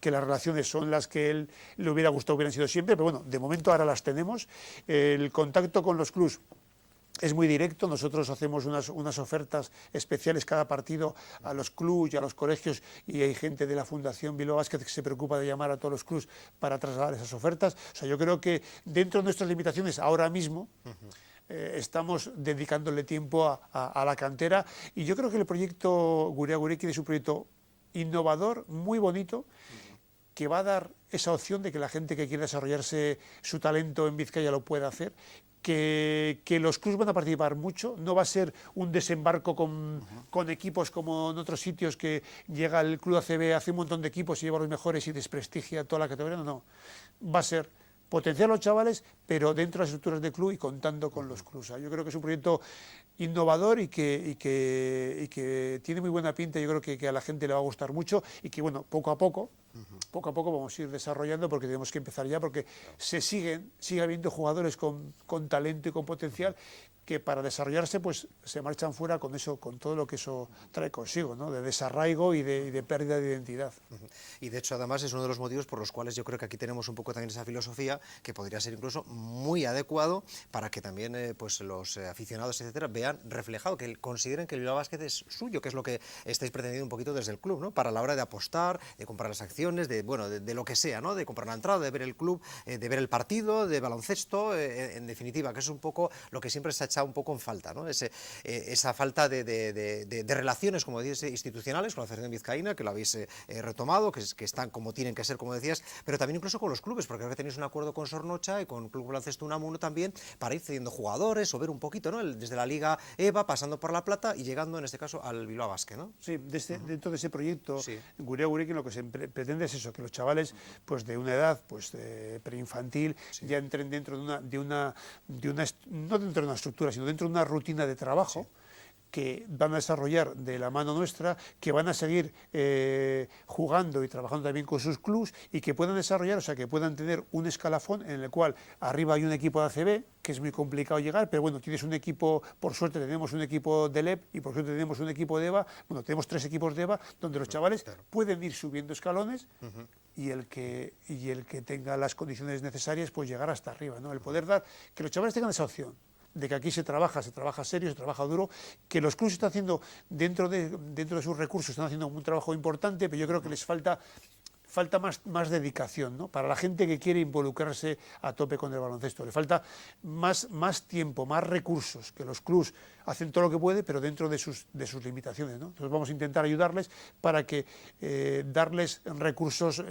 las relaciones son las que él le hubiera gustado hubieran sido siempre, pero bueno, de momento ahora las tenemos. El contacto con los clubs es muy directo. Nosotros hacemos unas ofertas especiales cada partido a los clubs y a los colegios, y hay gente de la Fundación Bilbao Basket que se preocupa de llamar a todos los clubs para trasladar esas ofertas. O sea, yo creo que dentro de nuestras limitaciones ahora mismo estamos dedicándole tiempo a la cantera, y yo creo que el proyecto Gureak es un proyecto innovador, muy bonito, que va a dar esa opción de que la gente que quiera desarrollarse su talento en Vizcaya lo pueda hacer, que los clubs van a participar mucho. No va a ser un desembarco con equipos como en otros sitios, que llega el club ACB, hace un montón de equipos y lleva a los mejores y desprestigia toda la categoría. No, va a ser potenciar a los chavales, pero dentro de las estructuras del club y contando con los clubs. Yo creo que es un proyecto innovador y que tiene muy buena pinta. Yo creo que a la gente le va a gustar mucho, y que bueno, poco a poco vamos a ir desarrollando, porque tenemos que empezar ya, porque sigue habiendo jugadores con talento y con potencial, que para desarrollarse pues se marchan fuera con todo lo que eso trae consigo, ¿no? De desarraigo y de pérdida de identidad. Y de hecho, además, es uno de los motivos por los cuales yo creo que aquí tenemos un poco también esa filosofía, que podría ser incluso muy adecuado para que también pues los aficionados, etcétera, vean reflejado, que consideren que el Bilbao Basket es suyo, que es lo que estáis pretendiendo un poquito desde el club, ¿no? Para la hora de apostar, de comprar las acciones, de lo que sea, ¿no? De comprar la entrada, de ver el club, de ver el partido, de baloncesto, en definitiva, que es un poco lo que siempre se ha echado un poco en falta, ¿no? Esa falta de relaciones, como dices, institucionales con la Federación Vizcaína, que lo habéis retomado, que están como tienen que ser, como decías, pero también incluso con los clubes, porque ahora tenéis un acuerdo con Sornocha y con Club Baloncesto Unamuno también, para ir cediendo jugadores o ver un poquito, ¿no? Desde la Liga EVA, pasando por La Plata y llegando, en este caso, al Bilbao Basket, ¿no? Sí, dentro de ese proyecto, Gureak, lo que se pretende es eso, que los chavales pues de una edad pues preinfantil ya entren dentro no dentro de una estructura, sino dentro de una rutina de trabajo que van a desarrollar de la mano nuestra, que van a seguir jugando y trabajando también con sus clubs, y que puedan desarrollar, o sea, que puedan tener un escalafón en el cual arriba hay un equipo de ACB, que es muy complicado llegar, pero bueno, tienes un equipo, por suerte tenemos un equipo de LEP y por suerte tenemos un equipo de EVA, bueno, tenemos 3 equipos de EVA, donde los chavales pueden ir subiendo escalones, y el que tenga las condiciones necesarias, pues llegar hasta arriba, ¿no? El poder dar, que los chavales tengan esa opción de que aquí se trabaja serio, se trabaja duro, que los clubes están haciendo dentro de sus recursos, están haciendo un trabajo importante, pero yo creo que les falta más dedicación, ¿no? Para la gente que quiere involucrarse a tope con el baloncesto. Le falta más tiempo, más recursos, que los clubes hacen todo lo que puede, pero dentro de sus limitaciones, ¿no? Entonces vamos a intentar ayudarles para que darles recursos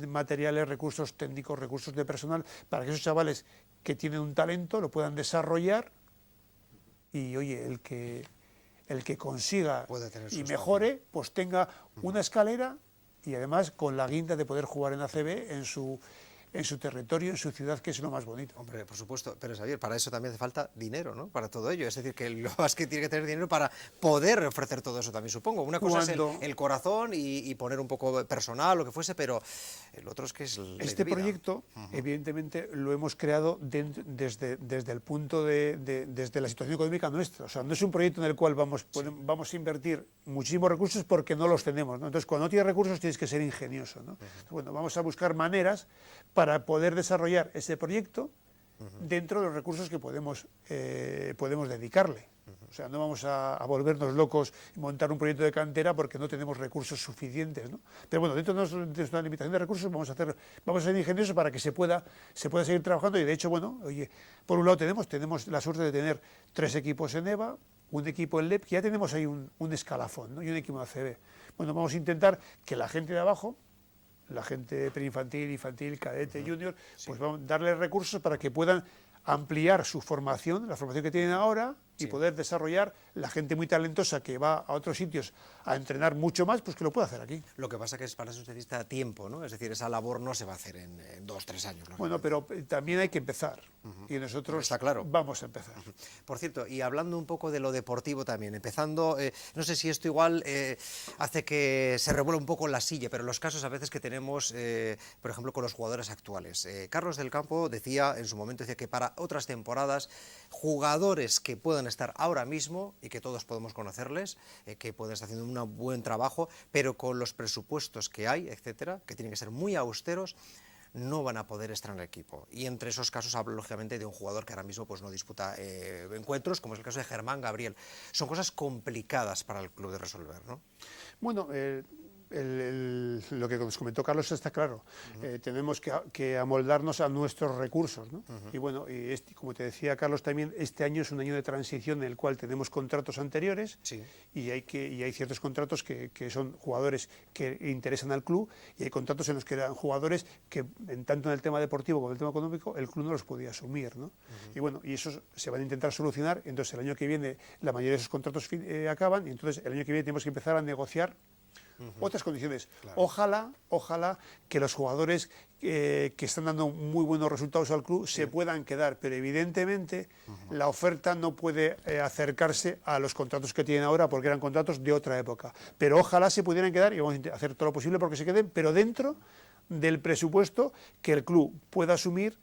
materiales, recursos técnicos, recursos de personal, para que esos chavales que tienen un talento lo puedan desarrollar, y oye, el que consiga y mejore, pues tenga una escalera, y además con la guinda de poder jugar en ACB en su territorio, en su ciudad, que es lo más bonito. Hombre, por supuesto, pero Xavier, para eso también hace falta dinero, ¿no? Para todo ello. Es decir, que lo más que tiene que tener dinero para poder ofrecer todo eso también, supongo. Una cosa es el corazón y poner un poco personal, lo que fuese, pero el otro es que es la Este vida. proyecto, evidentemente, lo hemos creado desde el punto desde la situación económica nuestra. O sea, no es un proyecto en el cual vamos a invertir muchísimos recursos porque no los tenemos, ¿no? Entonces, cuando no tienes recursos tienes que ser ingenioso, ¿no? Bueno, vamos a buscar maneras para poder desarrollar ese proyecto dentro de los recursos que podemos dedicarle. O sea, no vamos a volvernos locos y montar un proyecto de cantera porque no tenemos recursos suficientes, ¿no? Pero bueno, dentro de nuestra limitación de recursos vamos a ser ingeniosos para que se pueda seguir trabajando. Y de hecho, bueno, oye, por un lado tenemos la suerte de tener 3 equipos en EVA, un equipo en LEP, que ya tenemos ahí un escalafón, ¿no? Y un equipo en ACB. Bueno, vamos a intentar que la gente de abajo, la gente preinfantil, infantil, cadete, junior, pues vamos a darles recursos para que puedan ampliar su formación, la formación que tienen ahora, y poder desarrollar la gente muy talentosa que va a otros sitios a entrenar mucho más, pues que lo pueda hacer aquí. Lo que pasa que para eso se necesita tiempo, ¿no? Es decir, esa labor no se va a hacer en 2 o 3 años. Bueno, pero también hay que empezar, y nosotros está claro. Vamos a empezar. Por cierto, y hablando un poco de lo deportivo también, empezando, no sé si esto igual hace que se revuelva un poco la silla, pero los casos a veces que tenemos, por ejemplo, con los jugadores actuales. Carlos del Campo decía, en su momento, que para otras temporadas, jugadores que puedan estar ahora mismo y que todos podemos conocerles, que pueden estar haciendo un buen trabajo, pero con los presupuestos que hay, etcétera, que tienen que ser muy austeros, no van a poder estar en el equipo. Y entre esos casos hablo lógicamente de un jugador que ahora mismo pues no disputa encuentros, como es el caso de Germán Gabriel. Son cosas complicadas para el club de resolver, ¿no? Bueno, lo que nos comentó Carlos está claro. Tenemos que amoldarnos a nuestros recursos, ¿no? Y bueno, como te decía Carlos también, este año es un año de transición en el cual tenemos contratos anteriores y hay ciertos contratos que son jugadores que interesan al club, y hay contratos en los que eran jugadores que, tanto en el tema deportivo como en el tema económico, el club no los podía asumir, ¿no? Y bueno, y esos se van a intentar solucionar. Entonces el año que viene la mayoría de esos contratos acaban, y entonces el año que viene tenemos que empezar a negociar otras condiciones. Claro. Ojalá que los jugadores que están dando muy buenos resultados al club se puedan quedar, pero evidentemente la oferta no puede acercarse a los contratos que tienen ahora, porque eran contratos de otra época. Pero ojalá se pudieran quedar, y vamos a hacer todo lo posible porque se queden, pero dentro del presupuesto que el club pueda asumir,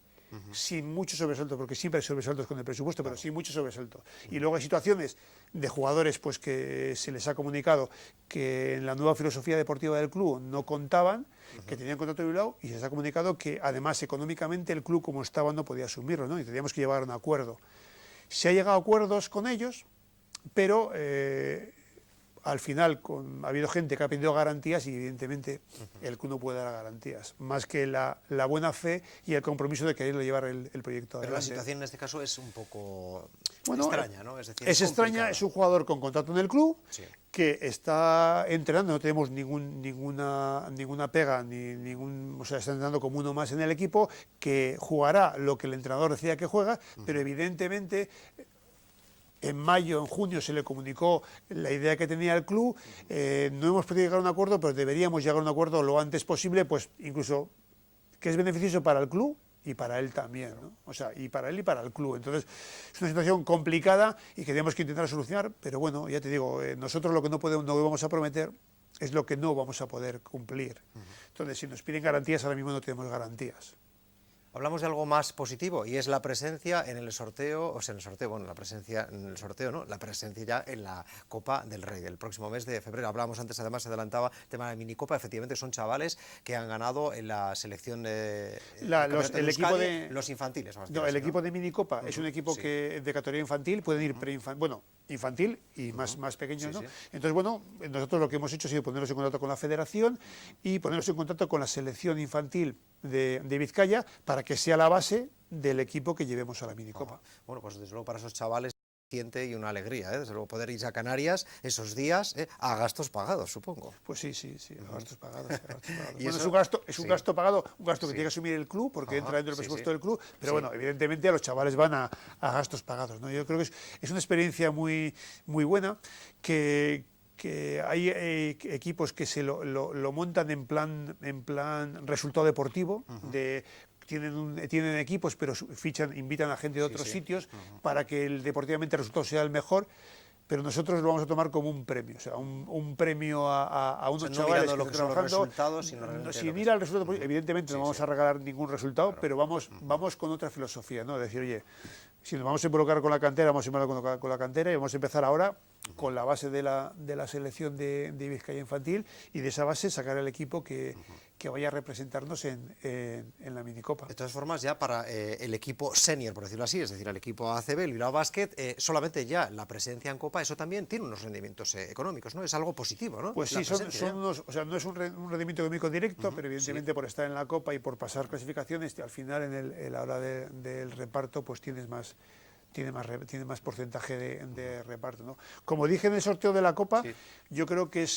sin mucho sobresalto, porque siempre hay sobresaltos con el presupuesto, pero sin mucho sobresalto. Y luego hay situaciones de jugadores pues que se les ha comunicado que en la nueva filosofía deportiva del club no contaban, que tenían contrato de Bilbao, y se les ha comunicado que además económicamente el club como estaba no podía asumirlo, ¿no? Y teníamos que llevar a un acuerdo. Se ha llegado a acuerdos con ellos, pero al final ha habido gente que ha pedido garantías, y evidentemente el club no puede dar garantías, más que la buena fe y el compromiso de querer llevar el proyecto adelante. Pero la situación en este caso es un poco extraña, ¿no? Es decir, es extraña, es un jugador con contrato en el club, que está entrenando, no tenemos ninguna pega, o sea, está entrenando como uno más en el equipo, que jugará lo que el entrenador decida que juega, pero evidentemente en mayo, en junio se le comunicó la idea que tenía el club. No hemos podido llegar a un acuerdo, pero deberíamos llegar a un acuerdo lo antes posible, pues incluso que es beneficioso para el club y para él también, ¿no? O sea, y para él y para el club. Entonces, es una situación complicada y que tenemos que intentar solucionar, pero bueno, ya te digo, nosotros lo que no vamos a prometer es lo que no vamos a poder cumplir. Entonces, si nos piden garantías, ahora mismo no tenemos garantías. Hablamos de algo más positivo, y es la presencia en el sorteo, la presencia en el sorteo, ¿no? La presencia ya en la Copa del Rey del próximo mes de febrero. Hablábamos antes, además se adelantaba el tema de la minicopa. Efectivamente son chavales que han ganado en la selección el equipo de los infantiles. El equipo de minicopa es un equipo que de categoría infantil, pueden ir infantil y más pequeños, ¿no? Entonces, bueno, nosotros lo que hemos hecho ha sido ponernos en contacto con la federación y ponernos en contacto con la selección infantil de Vizcaya para que sea la base del equipo que llevemos a la minicopa. Bueno, pues desde luego para esos chavales y una alegría, desde luego poder irse a Canarias esos días a gastos pagados, supongo. Pues sí, a gastos pagados. Y bueno, es un gasto pagado, un gasto que tiene que asumir el club porque entra dentro del presupuesto del club, pero bueno, evidentemente los chavales van a gastos pagados, ¿no? Yo creo que es una experiencia muy buena, que hay equipos que se lo montan en plan resultado deportivo, tienen equipos, pero invitan a gente de otros sitios para que deportivamente el resultado sea el mejor. Pero nosotros lo vamos a tomar como un premio, o sea, un premio a unos chavales que están trabajando, sin ir al resultado, evidentemente no vamos a regalar ningún resultado, pero vamos con otra filosofía, ¿no? Decir, oye, si nos vamos a involucrar con la cantera, vamos a involucrar con la cantera y vamos a empezar ahora con la base de la selección de Vizcaya infantil y de esa base sacar el equipo que vaya a representarnos en la minicopa. De todas formas, ya para el equipo senior, por decirlo así, es decir, el equipo ACB, el Bilbao Basket, solamente ya la presencia en Copa, eso también tiene unos rendimientos económicos, ¿no? Es algo positivo, ¿no? Pues sí, o sea, no es un rendimiento económico directo, pero evidentemente por estar en la Copa y por pasar clasificaciones, al final en la hora del reparto, pues tiene más porcentaje de reparto, ¿no? Como dije en el sorteo de la Copa, yo creo que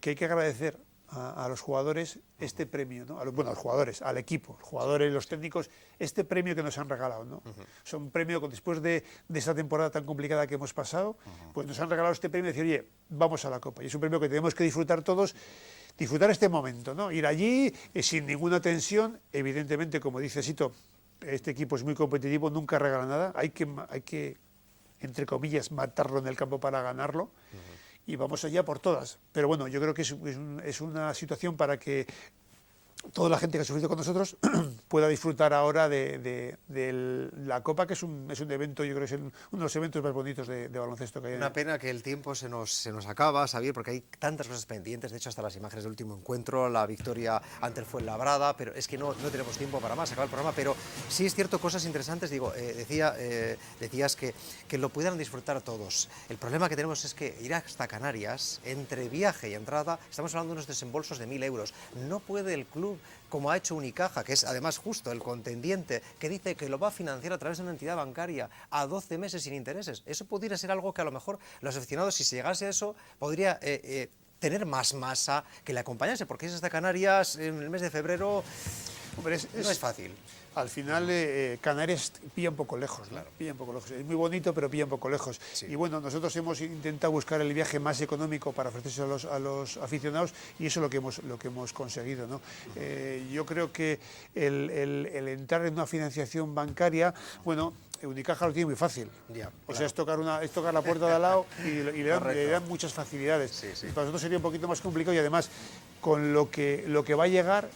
hay que agradecer a los jugadores este premio, ¿no? Bueno, a los jugadores, al equipo, los jugadores, los técnicos, este premio que nos han regalado, ¿no? Es un premio que después de esta temporada tan complicada que hemos pasado, pues nos han regalado este premio y decir, oye, vamos a la Copa. Y es un premio que tenemos que disfrutar todos, disfrutar este momento, ¿no? Ir allí sin ninguna tensión, evidentemente, como dice Sito, este equipo es muy competitivo, nunca regala nada, hay que entre comillas, matarlo en el campo para ganarlo. Y vamos allá por todas. Pero bueno, yo creo que es una situación para que toda la gente que ha sufrido con nosotros pueda disfrutar ahora de la Copa, que es un evento, yo creo que es uno de los eventos más bonitos de baloncesto que hay. Una pena que el tiempo se nos acaba, Xavier, porque hay tantas cosas pendientes, de hecho hasta las imágenes del último encuentro, la victoria ante el Fuenlabrada, pero es que no tenemos tiempo para más, acaba el programa, pero sí es cierto, cosas interesantes, digo, decías que lo pudieran disfrutar todos. El problema que tenemos es que ir hasta Canarias, entre viaje y entrada, estamos hablando de unos desembolsos de 1.000 euros. No puede el club, como ha hecho Unicaja, que es además justo el contendiente, que dice que lo va a financiar a través de una entidad bancaria a 12 meses sin intereses. Eso podría ser algo que a lo mejor los aficionados, si se llegase a eso, podría tener más masa que le acompañase, porque es hasta Canarias en el mes de febrero. Hombre, no es fácil. Al final Canarias pilla un poco lejos, ¿no? Claro. Pilla un poco lejos. Es muy bonito, pero pilla un poco lejos. Sí. Y bueno, nosotros hemos intentado buscar el viaje más económico para ofrecerse a los aficionados y eso es lo que hemos conseguido, ¿no? Yo creo que el entrar en una financiación bancaria, bueno, Unicaja lo tiene muy fácil. O sea, es tocar la puerta de al lado y le dan muchas facilidades. Sí. Para nosotros sería un poquito más complicado y además con lo que va a llegar,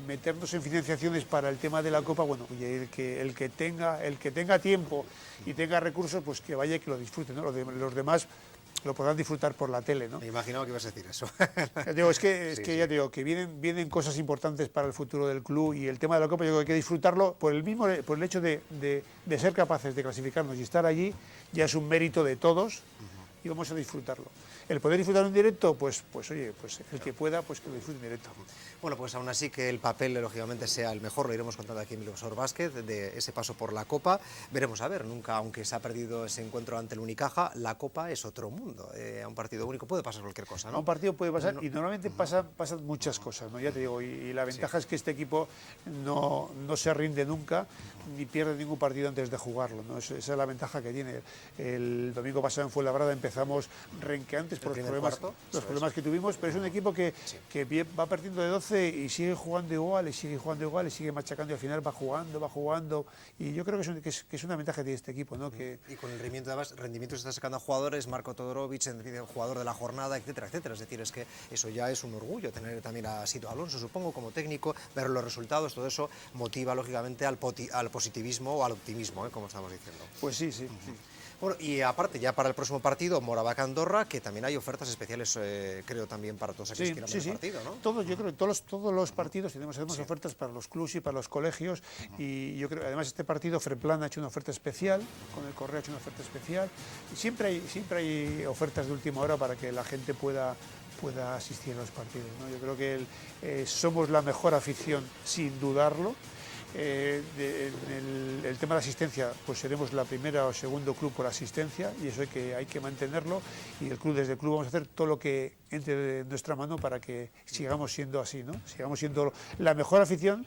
meternos en financiaciones para el tema de la Copa, bueno, el que tenga tiempo y tenga recursos, pues que vaya y que lo disfrute, ¿no? Los demás lo podrán disfrutar por la tele, ¿no? Me imaginaba que ibas a decir eso. Es que ya te digo, que vienen cosas importantes para el futuro del club y el tema de la Copa yo creo que hay que disfrutarlo por el hecho de ser capaces de clasificarnos y estar allí, ya es un mérito de todos y vamos a disfrutarlo. El poder disfrutar en directo, pues oye, pues el que pueda, pues que lo disfrute en directo. Bueno, pues aún así que el papel, lógicamente, sea el mejor, lo iremos contando aquí en Bilbao Basket, de ese paso por la Copa. Veremos a ver, nunca, aunque se ha perdido ese encuentro ante el Unicaja, la Copa es otro mundo. A un partido único puede pasar cualquier cosa, ¿no? A un partido puede pasar y normalmente pasan muchas cosas, ¿no? Ya te digo, y la ventaja es que este equipo no se rinde nunca, ni pierde ningún partido antes de jugarlo, ¿no? Esa es la ventaja que tiene. El domingo pasado en Fuenlabrada empezamos renqueantes por los problemas que tuvimos, pero es un equipo que va perdiendo de 12 y sigue jugando igual, y sigue machacando y al final va jugando, y yo creo que es una ventaja que tiene este equipo, ¿no? Y con el rendimiento se está sacando a jugadores, Marco Todorovic, el jugador de la jornada, etcétera, etcétera. Es decir, es que eso ya es un orgullo, tener también a Sito Alonso, supongo, como técnico, ver los resultados, todo eso motiva, lógicamente, al positivismo o al optimismo, como estamos diciendo. Pues sí. Bueno, y aparte, ya para el próximo partido, Moraván-Andorra, que también hay ofertas especiales, creo, también para todos aquellos que quieran ver el partido, ¿no? Yo creo que todos los partidos hacemos ofertas para los clubs y para los colegios, y yo creo, además, este partido, Freplan ha hecho una oferta especial, con el Correo ha hecho una oferta especial, y siempre hay ofertas de última hora para que la gente pueda asistir a los partidos, ¿no? Yo creo que somos la mejor afición, sin dudarlo. El tema de asistencia, pues seremos la primera o segundo club por asistencia y eso hay que mantenerlo, y desde el club vamos a hacer todo lo que entre de nuestra mano para que sigamos siendo así, ¿no? Sigamos siendo la mejor afición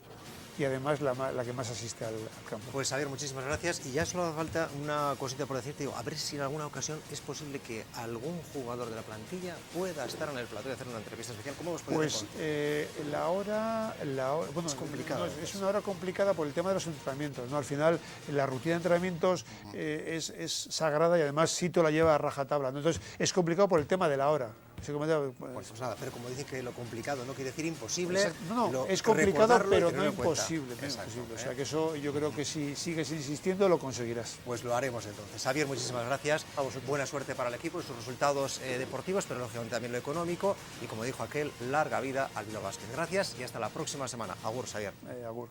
y además la que más asiste al campo. Pues Xavier, muchísimas gracias. Y ya solo hace falta una cosita por decirte, digo, a ver si en alguna ocasión es posible que algún jugador de la plantilla pueda estar en el plató y hacer una entrevista especial. ¿Cómo os podéis Pues la hora, bueno, es complicado. Es una hora complicada por el tema de los entrenamientos, ¿no? Al final la rutina de entrenamientos es sagrada y además Sito la lleva a rajatabla, ¿no? Entonces es complicado por el tema de la hora. Pues nada, pero como dicen que lo complicado no quiere decir imposible. No, es complicado, pero no imposible. O sea que eso yo creo que si sigues insistiendo lo conseguirás. Pues lo haremos entonces. Xavier, muchísimas gracias. Buena suerte para el equipo y sus resultados deportivos, pero lógicamente también lo económico. Y como dijo aquel, larga vida al Bilbao Basket. Gracias y hasta la próxima semana. Agur, Xavier. Agur.